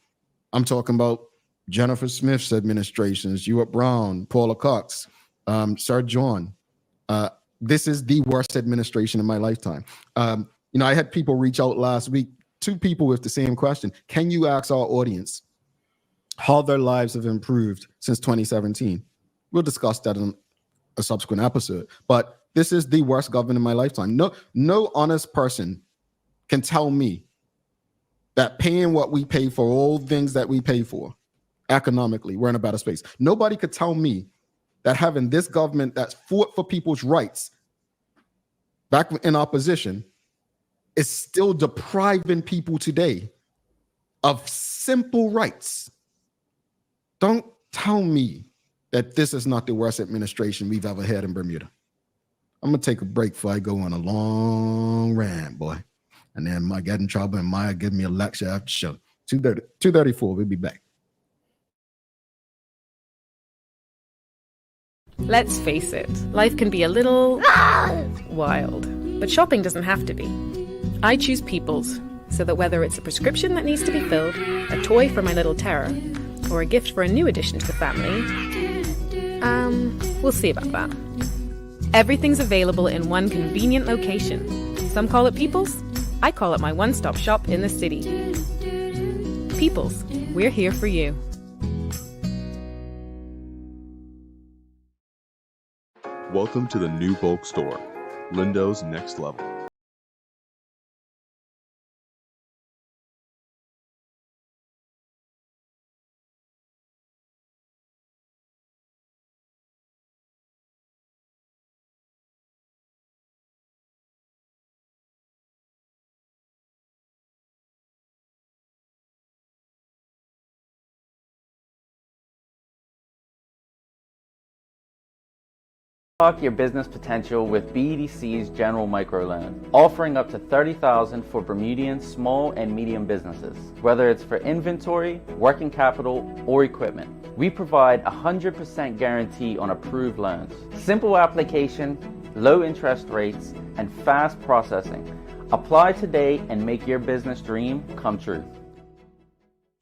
talking about Jennifer Smith's administrations, Ewart Brown, Paula Cox, Sir John. This is the worst administration in my lifetime. I had people reach out last week, 2 people with the same question. Can you ask our audience how their lives have improved since 2017? We'll discuss that in a subsequent episode. But this is the worst government in my lifetime. No honest person can tell me that paying what we pay for, all things that we pay for economically, we're in a better space. Nobody could tell me that having this government that's fought for people's rights back in opposition is still depriving people today of simple rights. Don't tell me that this is not the worst administration we've ever had in Bermuda. I'm going to take a break before I go on a long rant, boy. And then I get in trouble and Maya give me a lecture after the show. 2:34, we'll be back. Let's face it, life can be a little wild, but shopping doesn't have to be. I choose People's, so that whether it's a prescription that needs to be filled, a toy for my little terror, or a gift for a new addition to the family, we'll see about that. Everything's available in one convenient location. Some call it People's, I call it my one-stop shop in the city. People's, we're here for you. Welcome to the new bulk store, Lindo's Next Level. Unlock your business potential with BDC's General Microloan, offering up to $30,000 for Bermudian small and medium businesses, whether it's for inventory, working capital, or equipment. We provide 100% guarantee on approved loans, simple application, low interest rates, and fast processing. Apply today and make your business dream come true.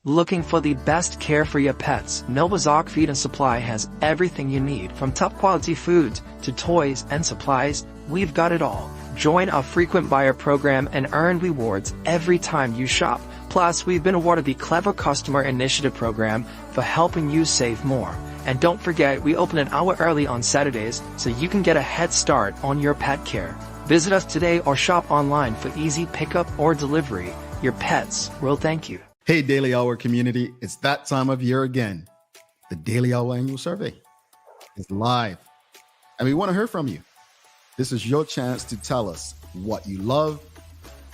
Looking for the best care for your pets? Novazok Feed and Supply has everything you need, from top quality foods to toys and supplies. We've got it all. Join our frequent buyer program and earn rewards every time you shop. Plus, we've been awarded the Clever Customer Initiative program for helping you save more. And don't forget, we open an hour early on Saturdays so you can get a head start on your pet care. Visit us today or shop online for easy pickup or delivery. Your pets will thank you. Hey, Daily Hour community, it's that time of year again. The Daily Hour annual survey is live, and we want to hear from you. This is your chance to tell us what you love,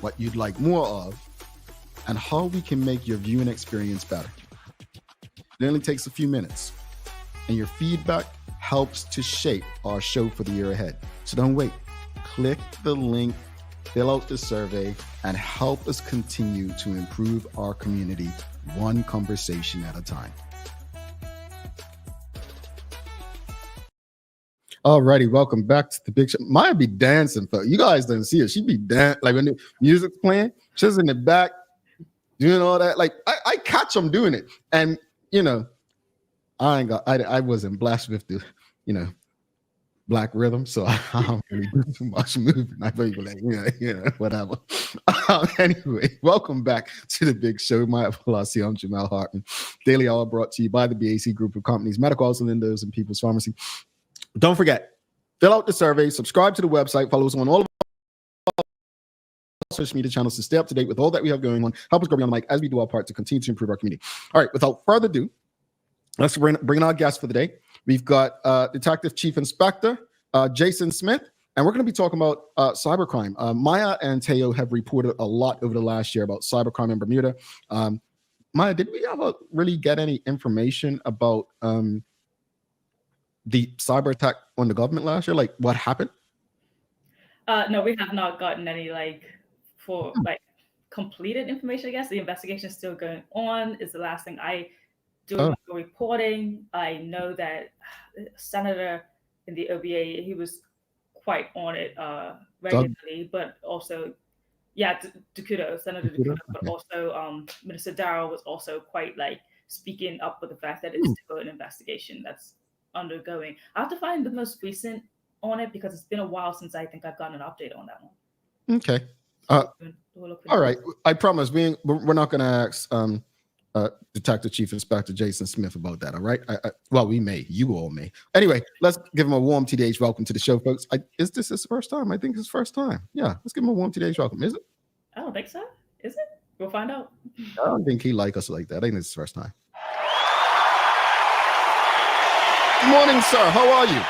what you'd like more of, and how we can make your viewing experience better. It only takes a few minutes, and your feedback helps to shape our show for the year ahead. So don't wait. Click the link, fill out the survey, and help us continue to improve our community one conversation at a time. Alrighty, welcome back to the big show. Maya be dancing, but you guys don't see her. She be dancing, like when the music's playing, she's in the back doing all that. Like I catch them doing it, and I wasn't blessed with the black rhythm, so I don't really do too much moving. I thought you were like, whatever. Anyway, welcome back to the big show. My philosophy, I'm Jamal Hartman. Daily Hour brought to you by the BAC Group of Companies, Medical House, Lindo's, and People's Pharmacy. Don't forget, fill out the survey, subscribe to the website, follow us on all of our social media channels to stay up to date with all that we have going on. Help us grow beyond the mic as we do our part to continue to improve our community. All right, without further ado, let's bring our guest for the day. We've got Detective Chief Inspector Jason Smith, and we're going to be talking about cybercrime. Maya and Teo have reported a lot over the last year about cybercrime in Bermuda. Maya, did we ever really get any information about the cyber attack on the government last year? Like, what happened? No, we have not gotten any completed information. I guess the investigation is still going on. Is the last thing I do reporting. I know that Senator in the OBA, he was quite on it regularly, but also, Senator Dukudo, but also Minister Darrell was also quite speaking up with the fact that it's still an investigation that's undergoing. I have to find the most recent on it because it's been a while since I think I've gotten an update on that one. Okay. All right. I promise we're not going to ask Detective Chief Inspector Jason Smith about that. All right. Well, we may. You all may. Anyway, let's give him a warm TDH welcome to the show, folks. Is this his first time? I think it's his first time. Yeah. Let's give him a warm TDH welcome. Is it? I don't think so. Is it? We'll find out. I don't think he like us like that. I think it's his first time. Good morning, sir. How are you?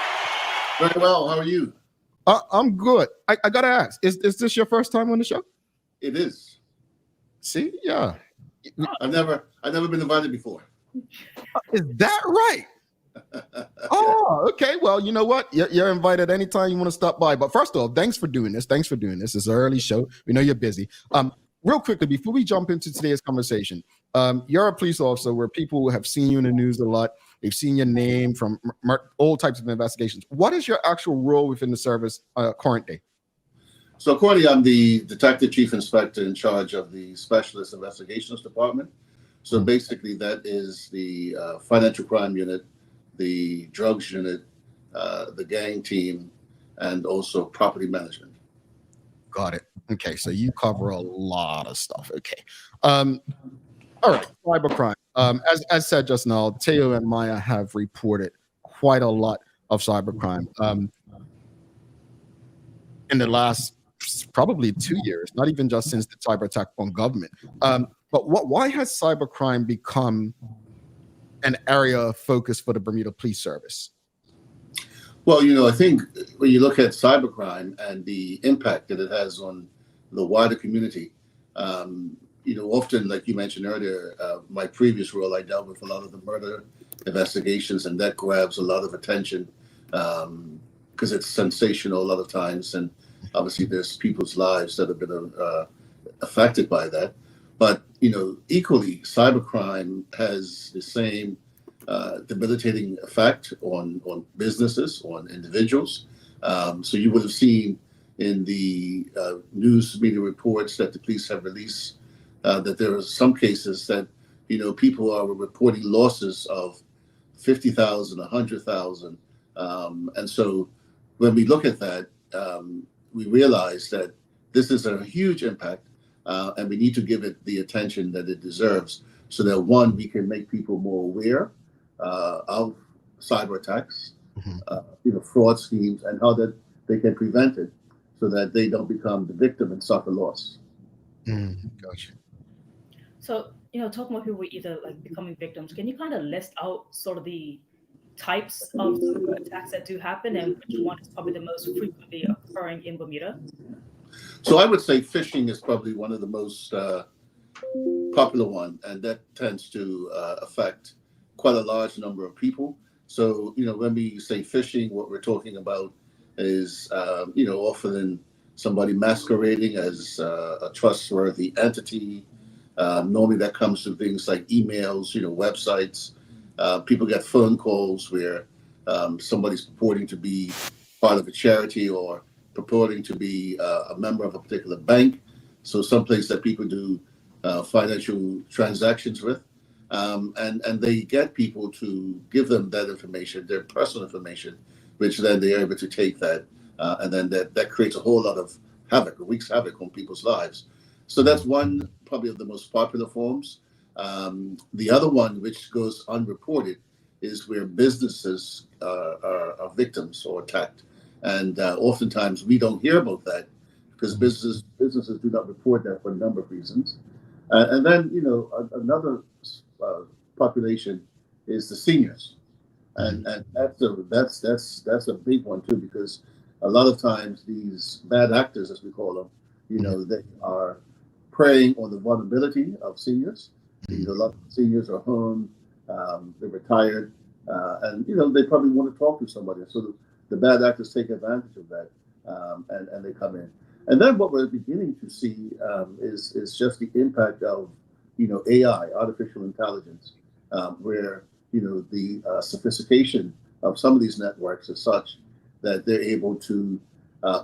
Very well. How are you? I'm good. I gotta ask, is this your first time on the show? It is. See, yeah. I've never been invited before. Is that right? Oh, okay. Well, you know what? You're invited anytime you want to stop by. But first off, thanks for doing this. It's an early show. We know you're busy. Real quickly, before we jump into today's conversation, you're a police officer where people have seen you in the news a lot. They've seen your name from all types of investigations. What is your actual role within the service current day? So currently, I'm the Detective Chief Inspector in charge of the Specialist Investigations Department. So basically, that is the financial crime unit, the drugs unit, the gang team, and also property management. Got it. Okay, so you cover a lot of stuff. Okay. All right, cybercrime. As said just now, Teo and Maya have reported quite a lot of cybercrime in the last probably 2 years, not even just since the cyber attack on government. But why has cybercrime become an area of focus for the Bermuda Police Service? Well, I think when you look at cybercrime and the impact that it has on the wider community, often, like you mentioned earlier, my previous role, I dealt with a lot of the murder investigations, and that grabs a lot of attention because it's sensational a lot of times, and obviously there's people's lives that have been affected by that. But equally, cybercrime has the same debilitating effect on businesses, on individuals. So you would have seen in the news media reports that the police have released that there are some cases that people are reporting losses of 50,000, 100,000, and so when we look at that, we realize that this is a huge impact, and we need to give it the attention that it deserves, so that one, we can make people more aware of cyber attacks, fraud schemes, and how that they can prevent it, so that they don't become the victim and suffer loss. Gotcha. So, talking about people either like becoming victims, can you kind of list out sort of the types of attacks that do happen, and which one is probably the most frequently occurring in Bermuda? So I would say phishing is probably one of the most popular one, and that tends to affect quite a large number of people. So, when we say phishing, what we're talking about is, often somebody masquerading as a trustworthy entity. Normally that comes from things like emails, websites. People get phone calls where somebody's purporting to be part of a charity or purporting to be a member of a particular bank. So someplace that people do financial transactions with. And they get people to give them that information, their personal information, which then they're able to take that. And then that creates a whole lot of havoc, wreaks havoc on people's lives. So that's one probably of the most popular forms. The other one, which goes unreported, is where businesses are victims or attacked. And oftentimes we don't hear about that because businesses do not report that for a number of reasons. And then, another population is the seniors. And that's a big one too, because a lot of times these bad actors, as we call them, they are preying on the vulnerability of seniors. A lot of seniors are home, they're retired, and they probably want to talk to somebody. So the bad actors take advantage of that, and they come in. And then what we're beginning to see is just the impact of AI, artificial intelligence, where the sophistication of some of these networks is such that they're able to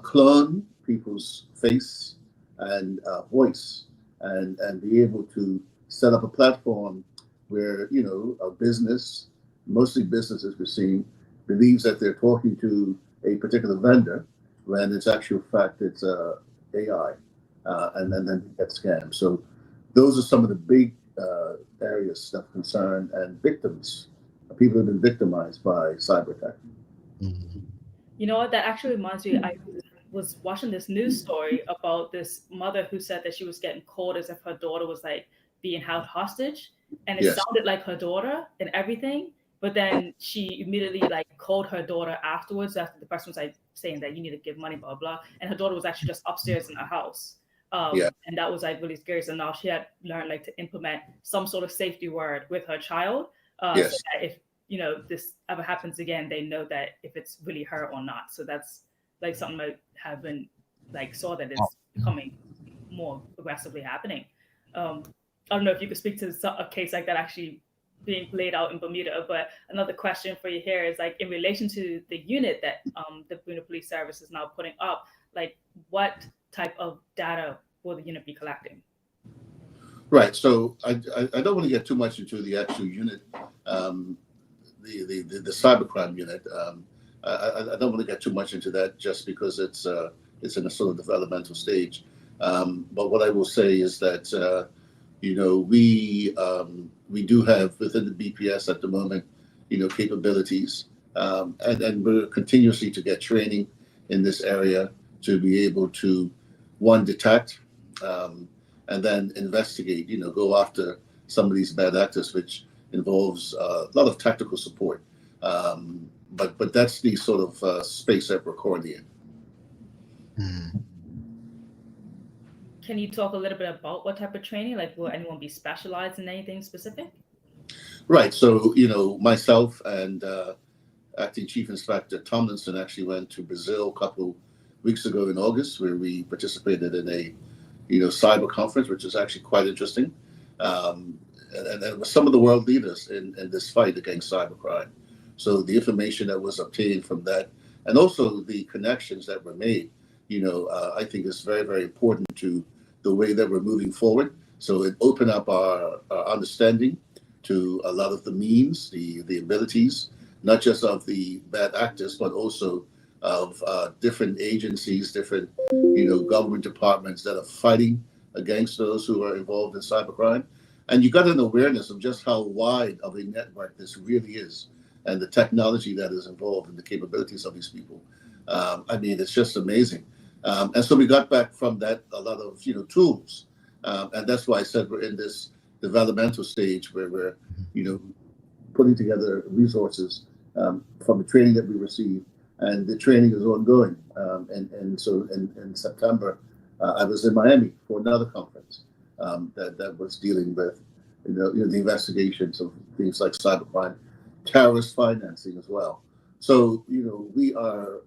clone people's face and voice, and be able to set up a platform where a business, mostly businesses we're seeing, believes that they're talking to a particular vendor when it's actual fact it's AI, and then get scammed. So those are some of the big areas of concern and victims. People have been victimized by cyber attack. You know what? That actually reminds me. was watching this news story about this mother who said that she was getting called as if her daughter was like being held hostage, and it Yes. sounded like her daughter and everything. But then she immediately like called her daughter afterwards after the person was like saying that you need to give money, blah blah. And her daughter was actually just upstairs in her house. Yeah. And that was like really scary. So now she had learned like to implement some sort of safety word with her child, so Yes. that if this ever happens again, they know that if it's really her or not. So that's like something I have been like saw that is becoming more aggressively happening. I don't know if you could speak to a case like that actually being played out in Bermuda. But another question for you here is like in relation to the unit that the Bermuda Police Service is now putting up, like what type of data will the unit be collecting? Right. So I don't want to get too much into the actual unit, the cybercrime unit. I don't want to get too much into that just because it's in a sort of developmental stage. But what I will say is that we do have within the BPS at the moment, capabilities, and we're continuously to get training in this area to be able to one detect, and then investigate. Go after some of these bad actors, which involves a lot of tactical support. But that's the sort of space that we're currently in. Can you talk a little bit about what type of training? Like, will anyone be specialized in anything specific? Right. So, myself and Acting Chief Inspector Tomlinson actually went to Brazil a couple weeks ago in August, where we participated in a, cyber conference, which is actually quite interesting. And with some of the world leaders in this fight against cybercrime. So the information that was obtained from that, and also the connections that were made, I think is very, very important to the way that we're moving forward. So it opened up our understanding to a lot of the means, the abilities, not just of the bad actors, but also of different agencies, different, government departments that are fighting against those who are involved in cybercrime. And you got an awareness of just how wide of a network this really is, and the technology that is involved and the capabilities of these people. It's just amazing. And so we got back from that a lot of tools, and that's why I said we're in this developmental stage where we're putting together resources from the training that we received, and the training is ongoing. And so in September, I was in Miami for another conference that was dealing with the investigations of things like cybercrime, terrorist financing as well. So we are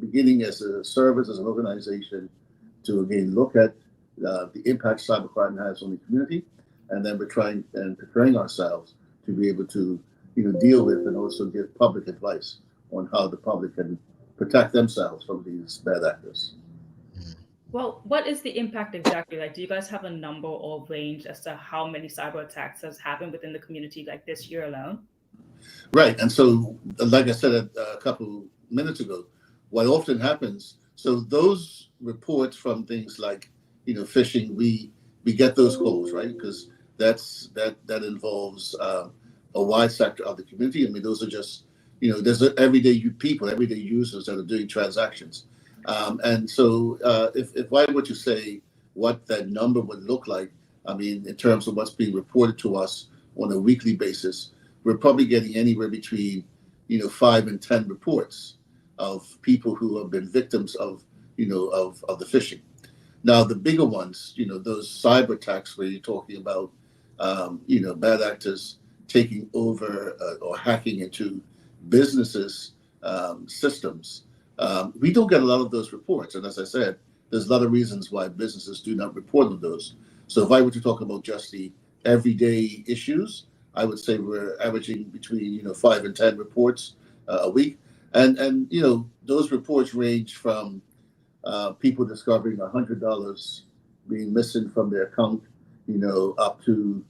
beginning as a service, as an organization, to again look at the impact cybercrime has on the community, and then we're trying and preparing ourselves to be able to deal with and also give public advice on how the public can protect themselves from these bad actors. Well, what is the impact exactly? Like, do you guys have a number or range as to how many cyber attacks has happened within the community like this year alone? Right. And so, like I said a couple minutes ago, what often happens, so those reports from things like, phishing, we get those calls, right? Because that involves a wide sector of the community. Those are just, there's everyday people, everyday users that are doing transactions. And so if I were to say what that number would look like, in terms of what's being reported to us on a weekly basis, we're probably getting anywhere between 5 and 10 reports of people who have been victims of of the phishing. Now the bigger ones, those cyber attacks where you're talking about bad actors taking over or hacking into businesses systems, we don't get a lot of those reports. And as I said, there's a lot of reasons why businesses do not report on those. So if I were to talk about just the everyday issues, I would say we're averaging between 5 and 10 reports a week, and those reports range from people discovering $100 being missing from their account, up to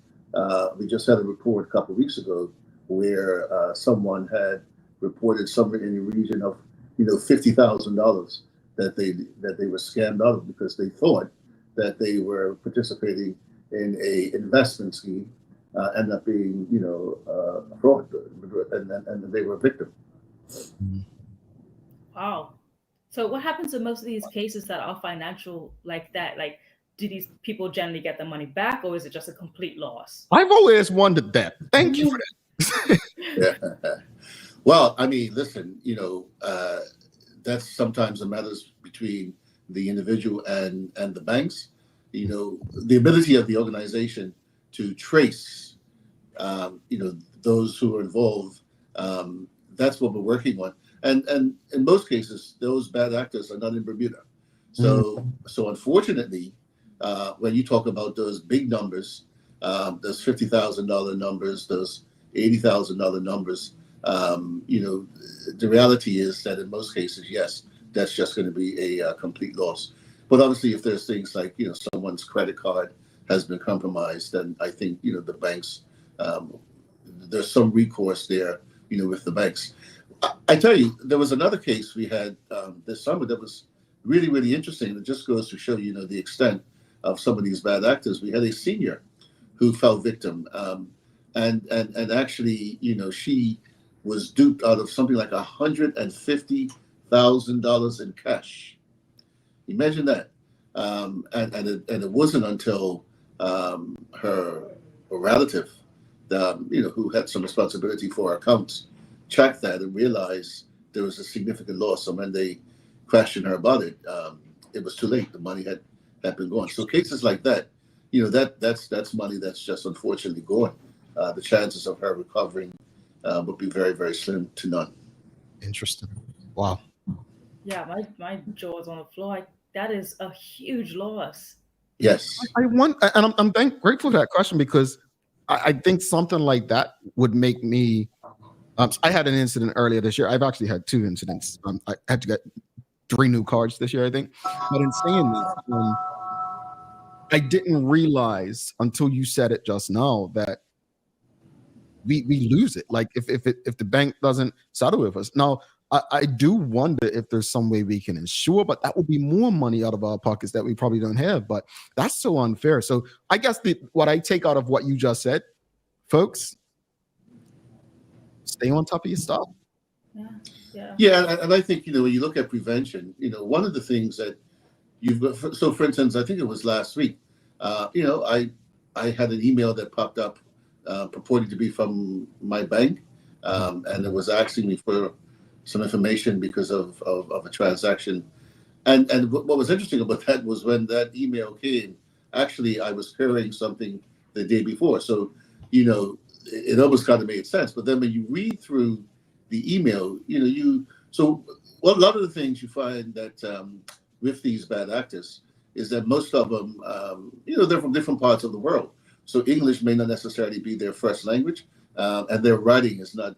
we just had a report a couple of weeks ago where someone had reported somewhere in the region of $50,000 that they were scammed out of because they thought that they were participating in a investment scheme, end up being a fraud, and they were a victim. Wow. So what happens in most of these cases that are financial like that? Like, do these people generally get the money back, or is it just a complete loss? I've always wondered that. Thank you for that. Yeah. Well, I mean, listen, that's sometimes a matters between the individual and the banks. The ability of the organization to trace, those who are involved. That's what we're working on, and in most cases, those bad actors are not in Bermuda. So unfortunately, when you talk about those big numbers, those $50,000 numbers, those $80,000 numbers, the reality is that in most cases, yes, that's just going to be a complete loss. But obviously, if there's things like someone's credit card has been compromised, then I think the banks, there's some recourse there, with the banks. I tell you, there was another case we had this summer that was really, really interesting. It just goes to show the extent of some of these bad actors. We had a senior who fell victim, and actually, she was duped out of something like $150,000 in cash. Imagine that. And it wasn't until her relative, who had some responsibility for her accounts, checked that and realized there was a significant loss. So when they questioned her about it, it was too late. The money had been gone. So cases like that, that's money that's just unfortunately gone. The chances of her recovering would be very, very slim to none. Interesting. Wow. Yeah, my jaw's on the floor. That is a huge loss. Yes. I want, and I'm grateful for that question, because I think something like that would make me. I had an incident earlier this year. I've actually had 2 incidents. I had to get 3 new cards this year, I think. But in saying this, I didn't realize until you said it just now that we lose it. Like if the bank doesn't settle with us. Now, I do wonder if there's some way we can insure, but that would be more money out of our pockets that we probably don't have. But that's so unfair. So I guess what I take out of what you just said, folks, stay on top of your stuff. Yeah. And I think when you look at prevention, one of the things that you've got. So, for instance, I think it was last week. I had an email that popped up purporting to be from my bank, and it was asking me for some information because of a transaction. And what was interesting about that was when that email came, actually I was carrying something the day before. So, it almost kind of made sense. But then when you read through the email, a lot of the things you find that with these bad actors is that most of them, they're from different parts of the world. So English may not necessarily be their first language, and their writing is not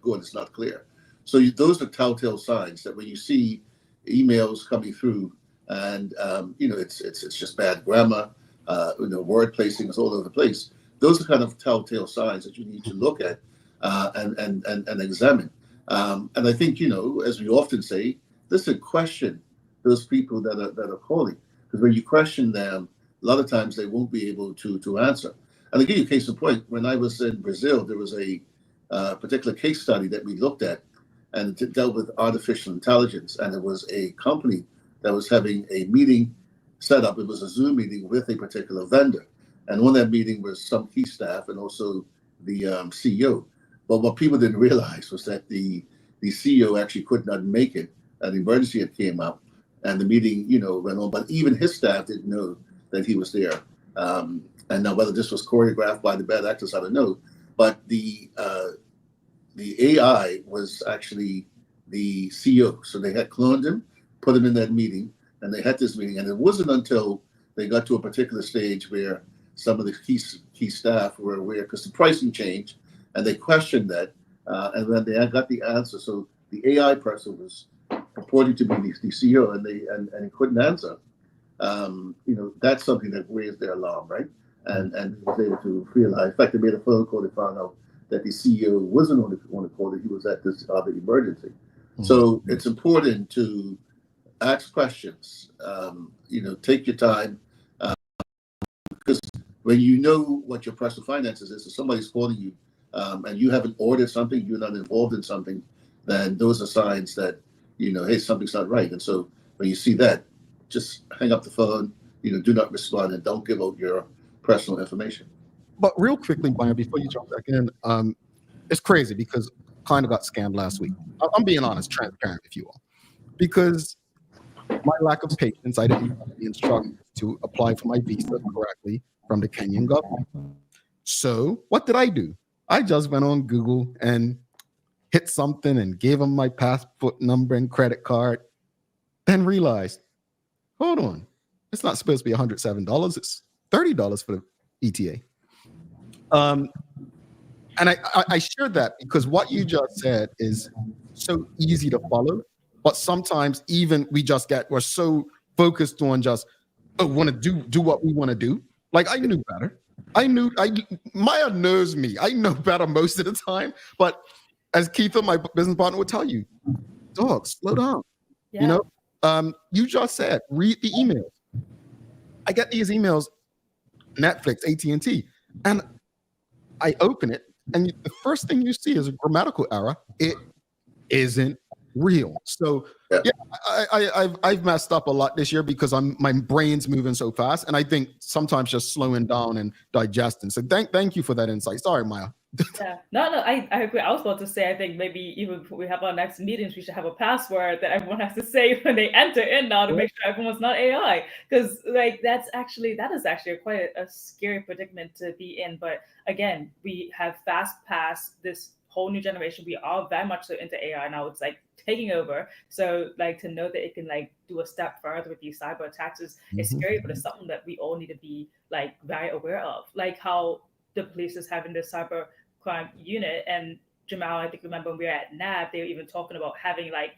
good, it's not clear. So those are telltale signs that when you see emails coming through, and it's just bad grammar, word placing is all over the place. Those are kind of telltale signs that you need to look at and examine. And I think as we often say, listen, question those people that are calling, because when you question them, a lot of times they won't be able to answer. And I'll give you a case in point. When I was in Brazil, there was a particular case study that we looked at, and it dealt with artificial intelligence. And it was a company that was having a meeting set up. It was a Zoom meeting with a particular vendor. And on that meeting was some key staff and also the CEO. But what people didn't realize was that the CEO actually could not make it. An emergency had came up, and the meeting, went on. But even his staff didn't know that he was there. And now whether this was choreographed by the bad actors, I don't know. But the AI was actually the CEO. So they had cloned him, put him in that meeting, and they had this meeting. And it wasn't until they got to a particular stage where some of the key staff were aware, because the pricing changed, and they questioned that, and then they got the answer. So the AI person was purporting to be the CEO, and he couldn't answer. That's something that raised their alarm, right? And was able to realize. In fact, they made a phone call. They found out that the CEO wasn't on the call; that he was at this other emergency. Mm-hmm. So it's important to ask questions. Take your time, because when you know what your personal finances is, if somebody's calling you and you haven't ordered something, you're not involved in something, then those are signs that hey, something's not right. And so when you see that, just hang up the phone, do not respond, and don't give out your personal information. But real quickly, Brian, before you jump back in, it's crazy because kind of got scammed last week. I'm being honest, transparent, if you will, because my lack of patience, I didn't follow the instructions to apply for my visa correctly from the Kenyan government. So what did I do? I just went on Google and hit something and gave them my passport number and credit card, then realized, hold on, it's not supposed to be $107. It's $30 for the ETA. And I shared that because what you just said is so easy to follow, but sometimes even we're so focused on just want to do what we want to do. Like I knew better. Maya knows me. I know better most of the time. But as Keitha, my business partner, would tell you, dog, slow down. Yeah. You just said read the emails. I get these emails, Netflix, AT&T, and I open it, and the first thing you see is a grammatical error. It isn't real. So yeah, I've messed up a lot this year because my brain's moving so fast, and I think sometimes just slowing down and digesting. So thank you for that insight. Sorry, Maya. Yeah, no, I agree. I was about to say, I think maybe even if we have our next meetings, we should have a password that everyone has to say when they enter in now to make sure everyone's not AI. Because like that is actually quite a scary predicament to be in. But again, we have fast passed this whole new generation. We are very much so into AI now. It's like taking over. So like to know that it can like do a step further with these cyber attacks is scary, but it's something that we all need to be like very aware of. Like how the police is having this cyber crime unit, and Jamal, I think remember when we were at NAB, they were even talking about having like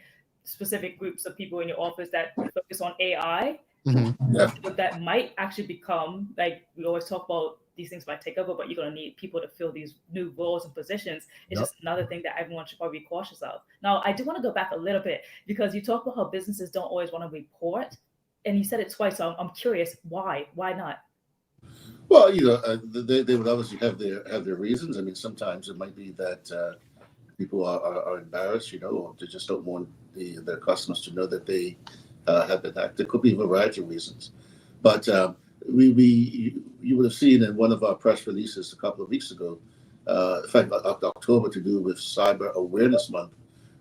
specific groups of people in your office that focus on AI. But that might actually become like, we always talk about these things might take over, but you're going to need people to fill these new roles and positions. It's just another thing that everyone should probably be cautious of. Now, I do want to go back a little bit because you talk about how businesses don't always want to report, and you said it twice, so I'm curious, why not? Well, they would obviously have their reasons. I mean, sometimes it might be that people are embarrassed, or they just don't want their customers to know that they have been hacked. There could be a variety of reasons, but you would have seen in one of our press releases a couple of weeks ago, in fact, October, to do with Cyber Awareness Month,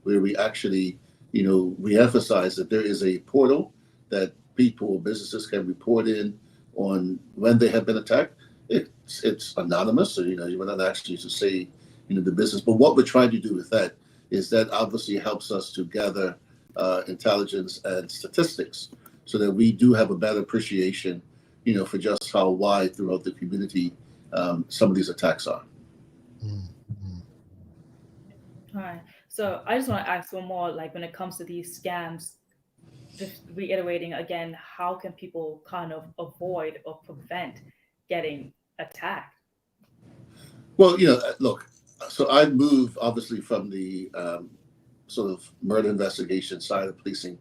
where we actually, re-emphasize that there is a portal that people, businesses can report in on when they have been attacked. It's anonymous, so you're not actually to say the business. But what we're trying to do with that is that obviously helps us to gather intelligence and statistics, so that we do have a better appreciation, for just how wide throughout the community some of these attacks are. All right. So I just want to ask one more, like when it comes to these scams, just reiterating again, how can people kind of avoid or prevent getting attacked? Well, look, so I moved obviously from the sort of murder investigation side of policing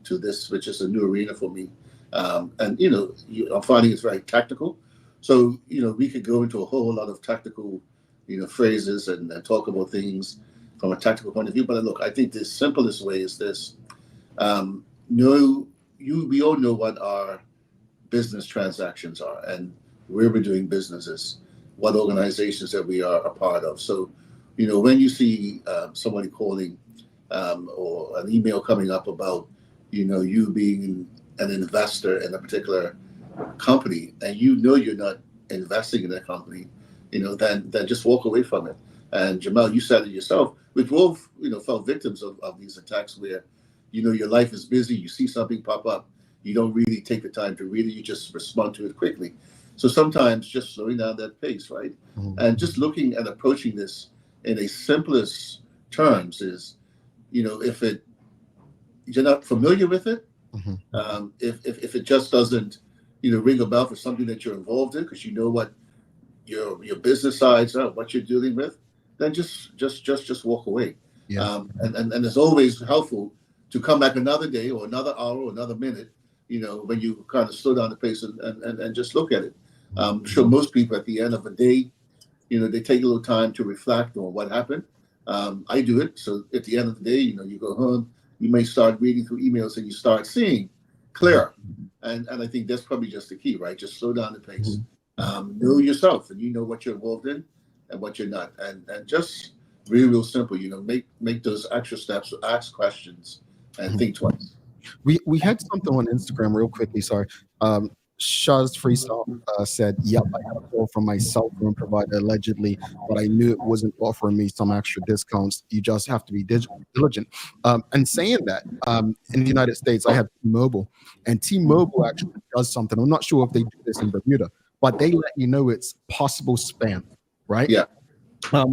to this, which is a new arena for me. And, I'm finding it's very tactical. So, we could go into a whole lot of tactical, phrases and talk about things from a tactical point of view. But look, I think the simplest way is this. We all know what our business transactions are and where we're doing businesses, what organizations that we are a part of. So, when you see somebody calling or an email coming up about, you being an investor in a particular company, and you're not investing in that company, then just walk away from it. And Jamal, you said it yourself. We've all, fell victims of these attacks where, your life is busy, you see something pop up, you don't really take the time to read it, you just respond to it quickly. So sometimes just slowing down that pace, right? And just looking and approaching this in a simplest terms is, if you're not familiar with it, if it just doesn't, ring a bell for something that you're involved in, because you know what your business sides are, what you're dealing with, then just walk away. And it's always helpful to come back another day or another hour or another minute, when you kind of slow down the pace and just look at it. I'm sure most people at the end of the day, they take a little time to reflect on what happened. I do it. So at the end of the day, you go home, you may start reading through emails and you start seeing clearer. And I think that's probably just the key, right? Just slow down the pace. Know yourself, and you know what you're involved in and what you're not. And just real simple, make those extra steps, ask questions, and think twice. We had something on Instagram real quickly. Sorry. Shaz Freestyle said, "Yep, I got a call from my cell phone provider allegedly, but I knew it wasn't offering me some extra discounts. You just have to be diligent." And saying that, in the United States, I have T-Mobile, and T-Mobile actually does something. I'm not sure if they do this in Bermuda, but they let you know it's possible spam, right? Yeah.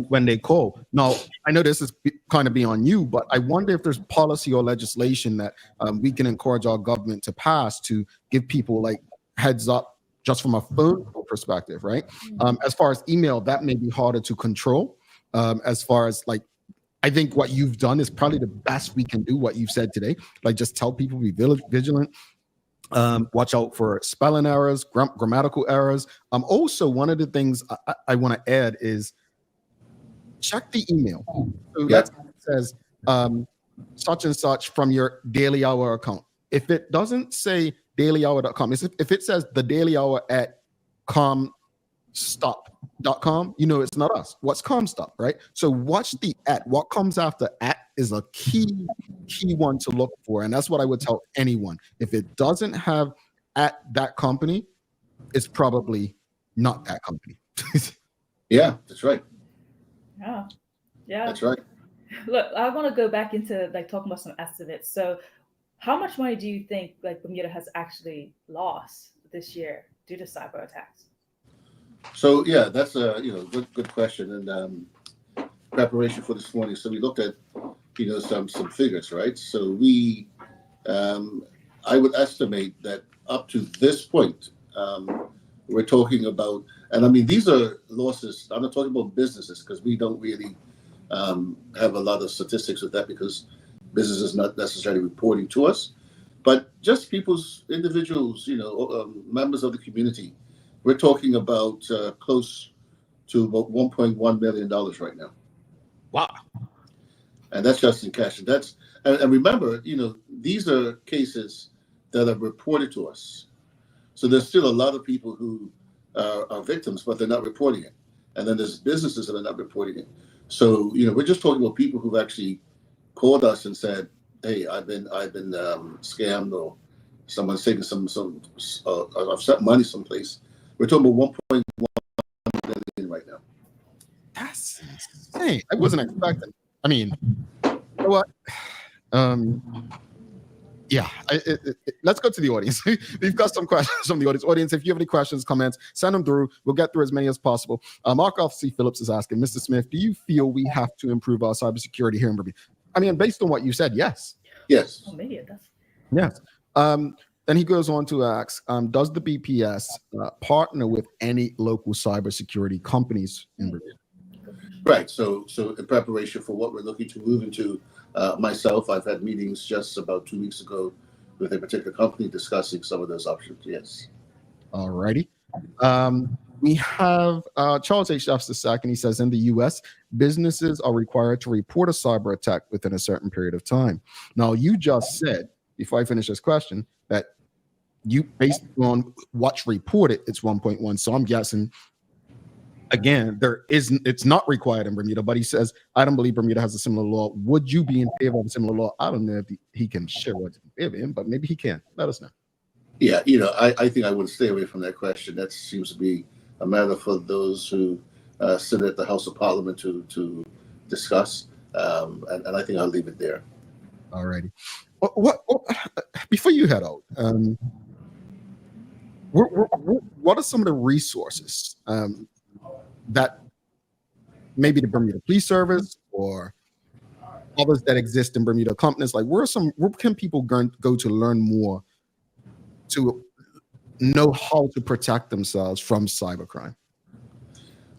When they call. Now, I know this is kind of beyond you, but I wonder if there's policy or legislation that we can encourage our government to pass to give people like heads up just from a phone perspective, right? As far as email, that may be harder to control. As far as like, I think what you've done is probably the best we can do, what you've said today. Like just tell people, be vigilant. Watch out for spelling errors, grammatical errors. Also, one of the things I want to add is check the email. So that says such and such from your Daily Hour account. If it doesn't say dailyhour.com, if it says the Daily Hour at comstop.com, it's not us. What's comstop, right? So watch the at. What comes after at is a key one to look for. And that's what I would tell anyone. If it doesn't have at that company, it's probably not that company. Yeah, that's right. Yeah, that's right. Look, I want to go back into like talking about some estimates. So how much money do you think like Bermuda has actually lost this year due to cyber attacks? So yeah, that's a good question, and preparation for this morning. So we looked at some figures, right? So we I would estimate that up to this point, we're talking about, and I mean these are losses. I'm not talking about businesses because we don't really have a lot of statistics with that because businesses not necessarily reporting to us, but just individuals, members of the community. We're talking about close to about $1.1 million right now. Wow. And that's just in cash. And remember, these are cases that are reported to us. So there's still a lot of people who are victims, but they're not reporting it. And then there's businesses that are not reporting it. So, we're just talking about people who've actually called us and said, "Hey, I've been scammed, or someone's taking I've sent money someplace." We're talking about 1.1 million right now. That's insane. I wasn't expecting. I mean, you know what? Yeah. Let's go to the audience. We've got some questions from the audience. Audience, if you have any questions, comments, send them through. We'll get through as many as possible. Mark C. Phillips is asking, Mr. Smith, do you feel we have to improve our cybersecurity here in Bermuda? I mean, based on what you said, yes. Yes. Oh, maybe it does. Yes. Then he goes on to ask, does the BPS partner with any local cybersecurity companies in Bermuda? Right. So in preparation for what we're looking to move into, myself, I've had meetings just about 2 weeks ago with a particular company discussing some of those options. Yes. All righty. We have Charles H. Justice II. He says, in the U.S., businesses are required to report a cyber attack within a certain period of time. Now, you just said, before I finish this question, that you, based on what's reported, it's 1.1. So I'm guessing, again, it's not required in Bermuda, but he says, I don't believe Bermuda has a similar law. Would you be in favor of a similar law? I don't know if he can share what's in favor of him, but maybe he can. Let us know. Yeah, I think I would stay away from that question. That seems to be a matter for those who sit at the House of Parliament to discuss, and I think I'll leave it there. All righty. What before you head out, what are some of the resources that maybe the Bermuda Police Service or others that exist in Bermuda companies, like where can people go to learn more to know how to protect themselves from cybercrime?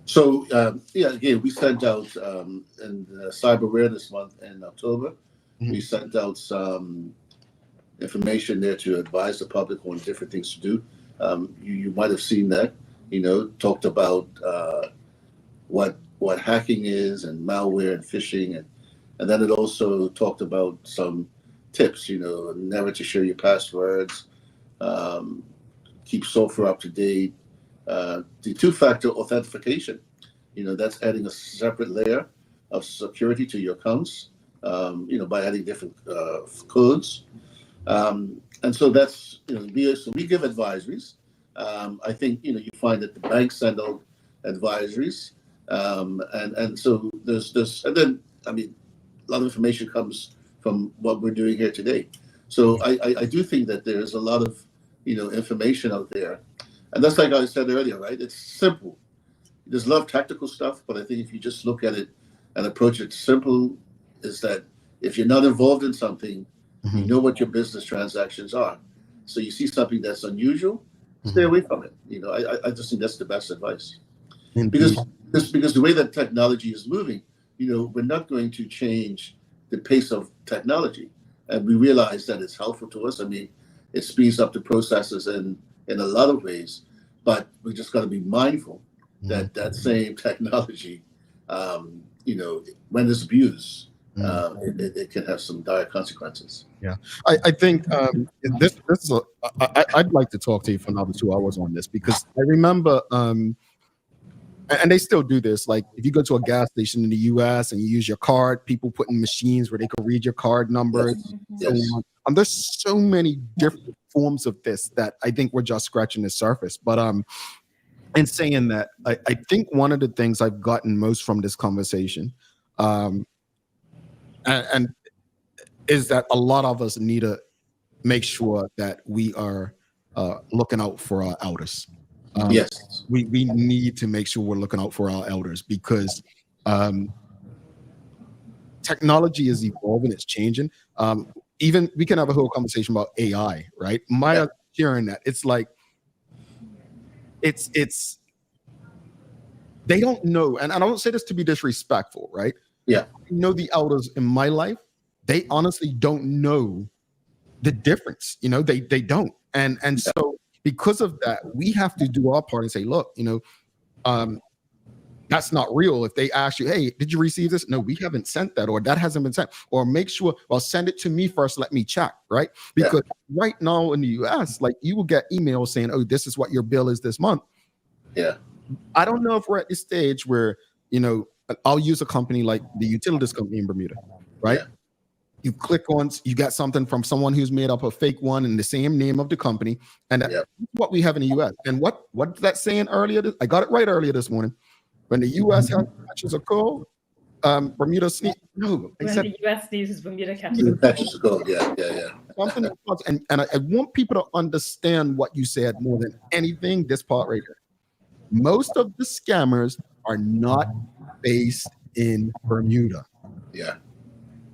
So again, we sent out in Cyber Awareness Month in October. We sent out some information there to advise the public on different things to do. You might have seen that, talked about what hacking is and malware and phishing, and then it also talked about some tips, never to share your passwords, keep software up to date, the two-factor authentication, that's adding a separate layer of security to your accounts, by adding different codes. And so that's, so we give advisories. I think, you find that the banks send out advisories. And so and then, I mean, a lot of information comes from what we're doing here today. So I do think that there's a lot of, information out there. And that's like I said earlier, right? It's simple. There's a lot of technical stuff, but I think if you just look at it and approach it simple, is that if you're not involved in something, you know what your business transactions are. So you see something that's unusual, stay away from it. I just think that's the best advice. Because the way that technology is moving, we're not going to change the pace of technology. And we realize that it's helpful to us. I mean, it speeds up the processes in a lot of ways, but we just got to be mindful that that same technology, when it's abused, it can have some dire consequences. Yeah, I think this is I'd like to talk to you for another 2 hours on this, because I remember, and they still do this. Like if you go to a gas station in the U.S. and you use your card, people put in machines where they can read your card numbers. Yes. So on. There's so many different forms of this that I think we're just scratching the surface. But in saying that, I think one of the things I've gotten most from this conversation, and is that a lot of us need to make sure that we are looking out for our elders. Yes. We need to make sure we're looking out for our elders, because technology is evolving, it's changing. Even we can have a whole conversation about AI, right? Maya hearing that, it's like, it's they don't know, and I don't say this to be disrespectful, right? Yeah. The elders in my life, they honestly don't know the difference. They don't. And so because of that, we have to do our part and say, look, that's not real. If they ask you, hey, did you receive this? No, we haven't sent that, or that hasn't been sent. Or make sure, well, send it to me first, let me check, right? Because right now in the US, like, you will get emails saying, oh, this is what your bill is this month. Yeah. I don't know if we're at the stage where, I'll use a company like the utilities company in Bermuda, right? Yeah. You click on, you got something from someone who's made up a fake one and the same name of the company. And that's what we have in the US. And what's that saying earlier? I got it right earlier this morning. When the US catches a cold, Bermuda sneeze. No, when the US sneezes, Bermuda catches a cold. Yeah. Something else. And I want people to understand what you said more than anything, this part right here. Most of the scammers are not based in Bermuda. Yeah.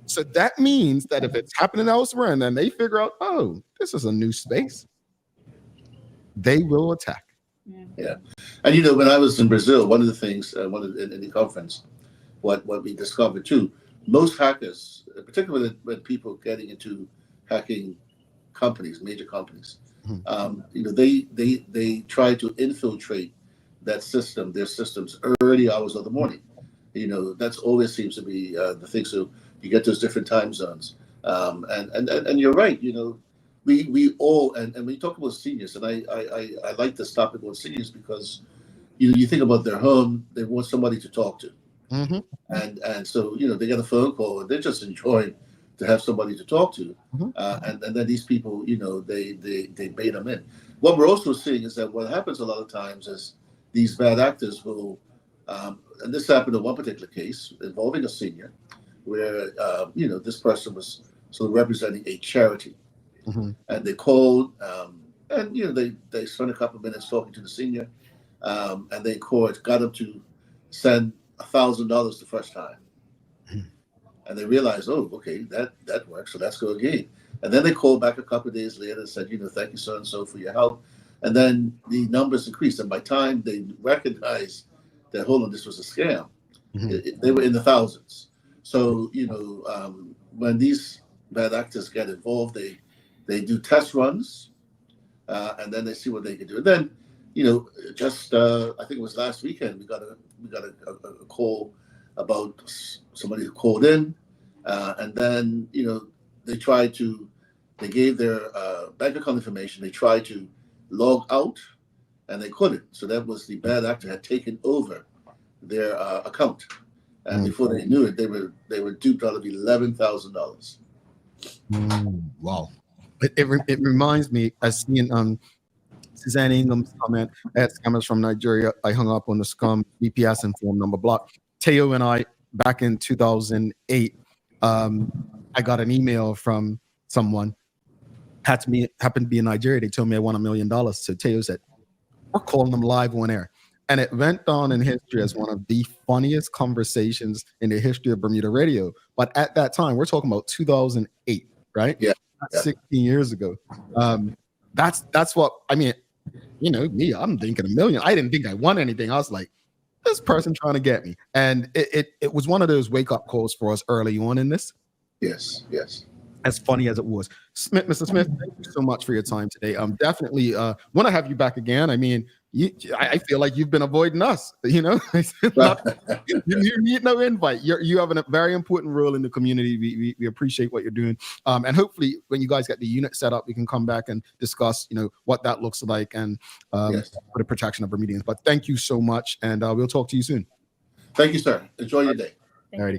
So that means that if it's happening elsewhere and then they figure out, oh, this is a new space, they will attack. Yeah. And when I was in Brazil, one of the things, in the conference, what we discovered too, most hackers, particularly when people getting into hacking companies, major companies, they try to infiltrate that system, their systems, early hours of the morning. That's always seems to be the thing. So you get those different time zones, and you're right. We all, and when you talk about seniors, and I like this topic about seniors, because you think about their home, they want somebody to talk to, and so they get a phone call and they're just enjoying to have somebody to talk to, and then these people, they bait them in. What we're also seeing is that what happens a lot of times is these bad actors will, and this happened in one particular case involving a senior, where this person was sort of representing a charity. And they called, and they spent a couple of minutes talking to the senior, and they got him to send $1,000 the first time, and they realized, oh, okay, that works, so let's go again. And then they called back a couple of days later and said, thank you so and so for your help. And then the numbers increased, and by the time they recognized that, hold on, this was a scam, they were in the thousands. So when these bad actors get involved, they do test runs, and then they see what they can do. And then, just I think it was last weekend, we got a call about somebody who called in, and then they gave their bank account information. They tried to log out, and they couldn't. So that was the bad actor had taken over their account, and before they knew it, they were duped out of $11,000. Wow. It reminds me, I seen Suzanne Ingham's comment at Scammers from Nigeria. I hung up on the scum BPS inform number block. Teo and I, back in 2008, I got an email from someone, happened to be in Nigeria. They told me I won $1 million. So Teo said, we're calling them live on air. And it went on in history as one of the funniest conversations in the history of Bermuda radio. But at that time, we're talking about 2008, right? Yeah. 16 years ago. That's what, I mean, you know, me, I'm thinking $1 million. I didn't think I won anything. I was like, this person trying to get me. And it was one of those wake-up calls for us early on in this. Yes. As funny as it was. Mr. Smith, thank you so much for your time today. Definitely want to have you back again. I mean, I feel like you've been avoiding us, you know. You need no invite. You have a very important role in the community. We appreciate what you're doing. And hopefully when you guys get the unit set up, we can come back and discuss, you know, what that looks like and for the protection of Bermudians. But thank you so much. And we'll talk to you soon. Thank you, sir. Enjoy your day. All righty.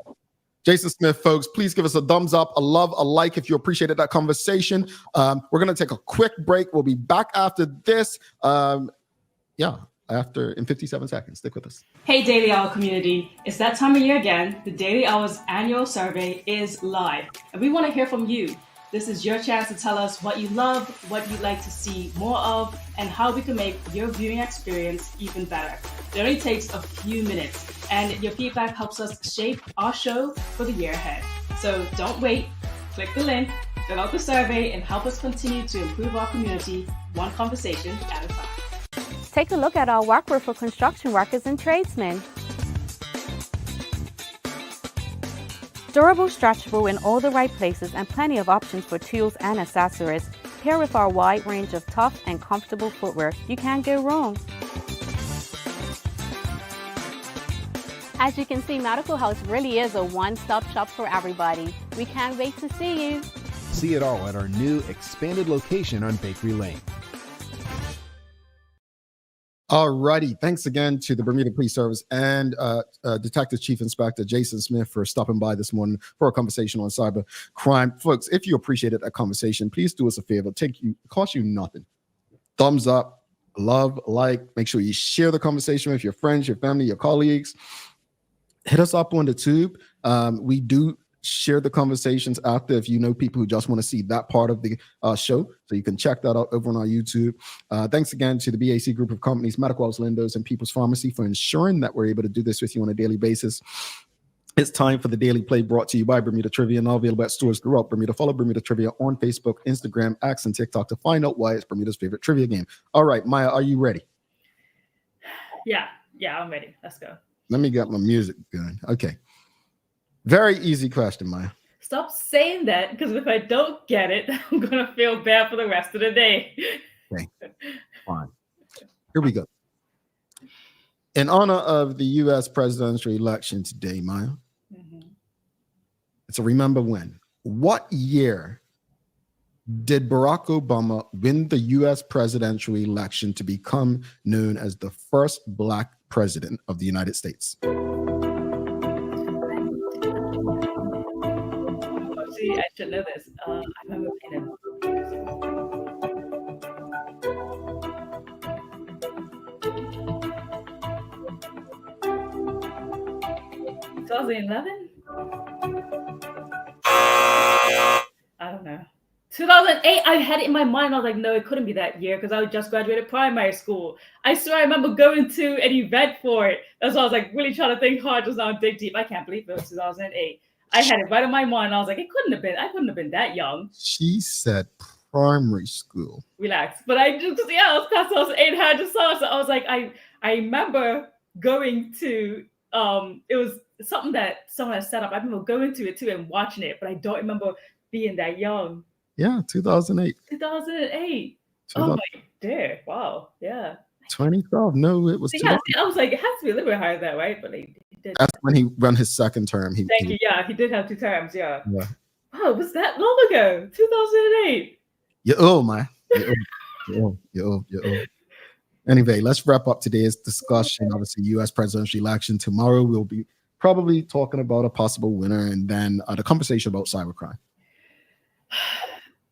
Jason Smith, folks, please give us a thumbs up, a love, a like if you appreciated that conversation. We're going to take a quick break. We'll be back after this. In 57 seconds. Stick with us. Hey, Daily Hour community. It's that time of year again. The Daily Hour's annual survey is live, and we want to hear from you. This is your chance to tell us what you love, what you'd like to see more of, and how we can make your viewing experience even better. It only takes a few minutes, and your feedback helps us shape our show for the year ahead. So don't wait. Click the link, fill out the survey, and help us continue to improve our community one conversation at a time. Take a look at our workwear for construction workers and tradesmen. Durable, stretchable in all the right places, and plenty of options for tools and accessories. Pair with our wide range of tough and comfortable footwear. You can't go wrong. As you can see, Medical House really is a one-stop shop for everybody. We can't wait to see you. See it all at our new expanded location on Bakery Lane. All righty. Thanks again to the Bermuda Police Service and Detective Chief Inspector Jason Smith for stopping by this morning for a conversation on cyber crime. Folks, if you appreciated that conversation, please do us a favor. It costs you nothing. Thumbs up, love, like. Make sure you share the conversation with your friends, your family, your colleagues. Hit us up on the tube. We do share the conversations after if you know people who just want to see that part of the show. So you can check that out over on our YouTube. Thanks again to the BAC group of companies, Medical House, Lindos, and People's Pharmacy for ensuring that we're able to do this with you on a daily basis. It's time for the Daily Play brought to you by Bermuda Trivia, now available at stores throughout Bermuda. Follow Bermuda Trivia on Facebook, Instagram, X, and TikTok to find out why it's Bermuda's favorite trivia game. All right, Maya, are you ready? Yeah, I'm ready. Let's go. Let me get my music going. Okay. Very easy question, Maya. Stop saying that, because if I don't get it, I'm going to feel bad for the rest of the day. Okay, fine. Here we go. In honor of the U.S. presidential election today, Maya, it's a remember when. What year did Barack Obama win the U.S. presidential election to become known as the first Black president of the United States? I should know this. I remember playing it. 2011? I don't know. 2008, I had it in my mind. I was like, no, it couldn't be that year because I just graduated primary school. I swear I remember going to an event for it. That's why I was like really trying to think hard just now and dig deep. I can't believe it was 2008. I had it right in my mind. I was like, I couldn't have been that young. She said primary school. Relax. But I just, it was past 2008. I just saw it. So I was like, I remember going to, it was something that someone had set up. I remember going to it too and watching it, but I don't remember being that young. Yeah, 2008. 2008. Oh my dear. Wow. Yeah. 2012. No, it was. Yeah, I was like, it has to be a little bit higher than that, right? But he did. That's when he ran his second term. Thank you. Yeah, he did have 2 terms. Yeah. Wow, was that long ago? 2008. You're old, man. You're old. You're old. You're old. You're old. Anyway, let's wrap up today's discussion. Obviously, U.S. presidential election tomorrow. We'll be probably talking about a possible winner and then the conversation about cybercrime.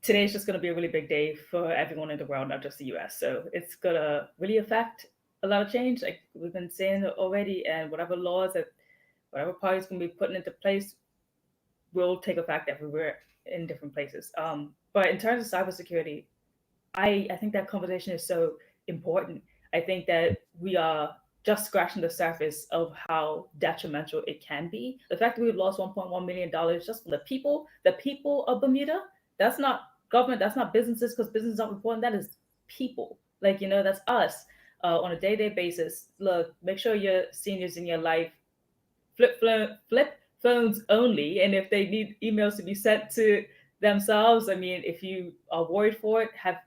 Today's just going to be a really big day for everyone in the world, not just the US. So it's going to really affect a lot of change, like we've been saying already, and whatever laws that whatever parties going to be putting into place will take effect everywhere in different places. But in terms of cybersecurity, I think that conversation is so important. I think that we are just scratching the surface of how detrimental it can be. The fact that we've lost $1.1 million just from the people of Bermuda, that's not government, that's not businesses, because businesses aren't reporting, that is people. Like, that's us on a day-to-day basis. Look, make sure your seniors in your life flip phones only. And if they need emails to be sent to themselves, I mean, if you are worried for it, have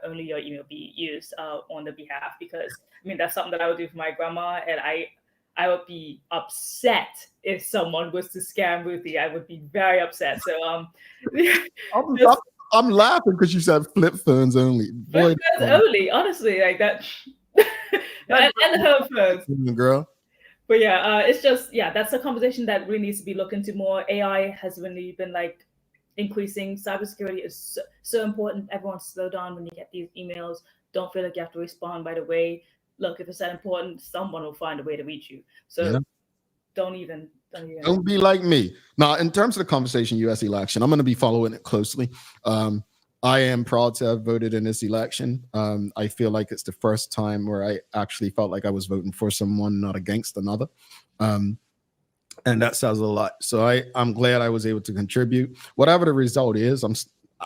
only your email be used on the behalf, because I mean, that's something that I would do for my grandma, and I would be upset if someone was to scam Ruthie. I would be very upset. So I'm laughing because you said flip phones only. Flip phones only, honestly, like that, and the home phones, girl. But yeah, it's just that's a conversation that really needs to be looked into more. AI has really been like increasing. Cybersecurity is so important. Everyone slow down when you get these emails. Don't feel like you have to respond right away. Look, if it's that important, someone will find a way to reach you. So don't be like me. Now, in terms of the conversation, U.S. election, I'm going to be following it closely. I am proud to have voted in this election. I feel like it's the first time where I actually felt like I was voting for someone, not against another. And that says a lot. So I'm glad I was able to contribute. Whatever the result is,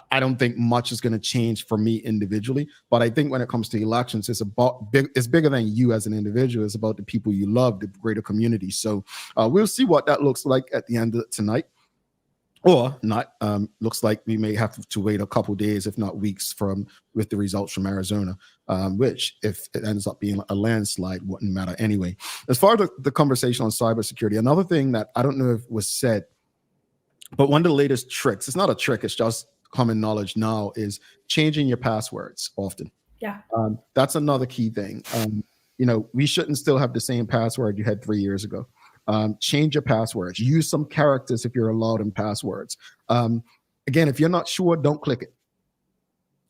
I don't think much is going to change for me individually. But I think when it comes to elections, it's bigger than you as an individual. It's about the people you love, the greater community. So we'll see what that looks like at the end of tonight. Or not. Looks like we may have to wait a couple days, if not weeks, with the results from Arizona, which, if it ends up being a landslide, wouldn't matter anyway. As far as the conversation on cybersecurity, another thing that I don't know if was said, but one of the latest tricks, it's not a trick, it's just common knowledge now, is changing your passwords often. Yeah. That's another key thing. We shouldn't still have the same password you had 3 years ago. Change your passwords. Use some characters if you're allowed in passwords. Again, if you're not sure, don't click it.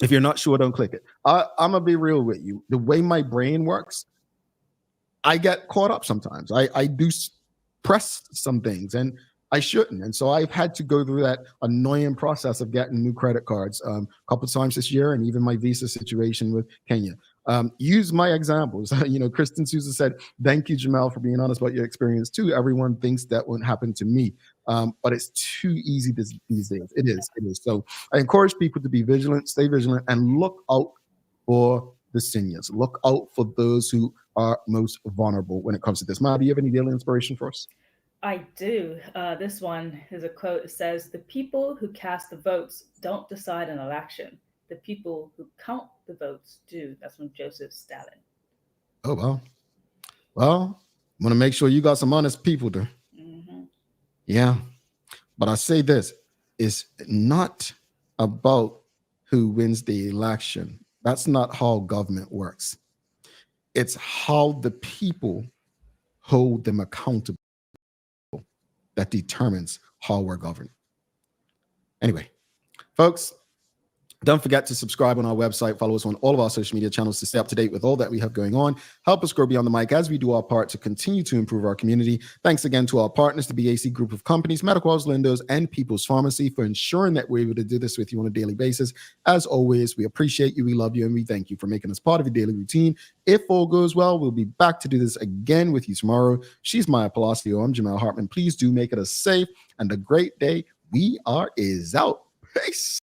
If you're not sure, don't click it. I'm gonna be real with you. The way my brain works, I get caught up sometimes. I do press some things and I shouldn't. And so I've had to go through that annoying process of getting new credit cards a couple of times this year, and even my visa situation with Kenya. Use my examples. Kristen Souza said, thank you, Jamal, for being honest about your experience too. Everyone thinks that won't happen to me, but it's too easy these days. It is. So I encourage people to be vigilant, stay vigilant, and look out for the seniors. Look out for those who are most vulnerable when it comes to this. Ma, do you have any daily inspiration for us? I do. This one is a quote. It says, "The people who cast the votes don't decide an election. The people who count the votes do." That's from Joseph Stalin. Oh, wow. Well, I want to make sure you got some honest people there. Mm-hmm. Yeah. But I say this, it's not about who wins the election. That's not how government works. It's how the people hold them accountable that determines how we're governed. Anyway, folks, don't forget to subscribe on our website. Follow us on all of our social media channels to stay up to date with all that we have going on. Help us grow beyond the mic as we do our part to continue to improve our community. Thanks again to our partners, the BAC Group of Companies, Medical House Lindos, and People's Pharmacy, for ensuring that we're able to do this with you on a daily basis. As always, we appreciate you, we love you, and we thank you for making us part of your daily routine. If all goes well, we'll be back to do this again with you tomorrow. She's Maya Palacio. I'm Jamal Hartman. Please do make it a safe and a great day. We are out. Peace.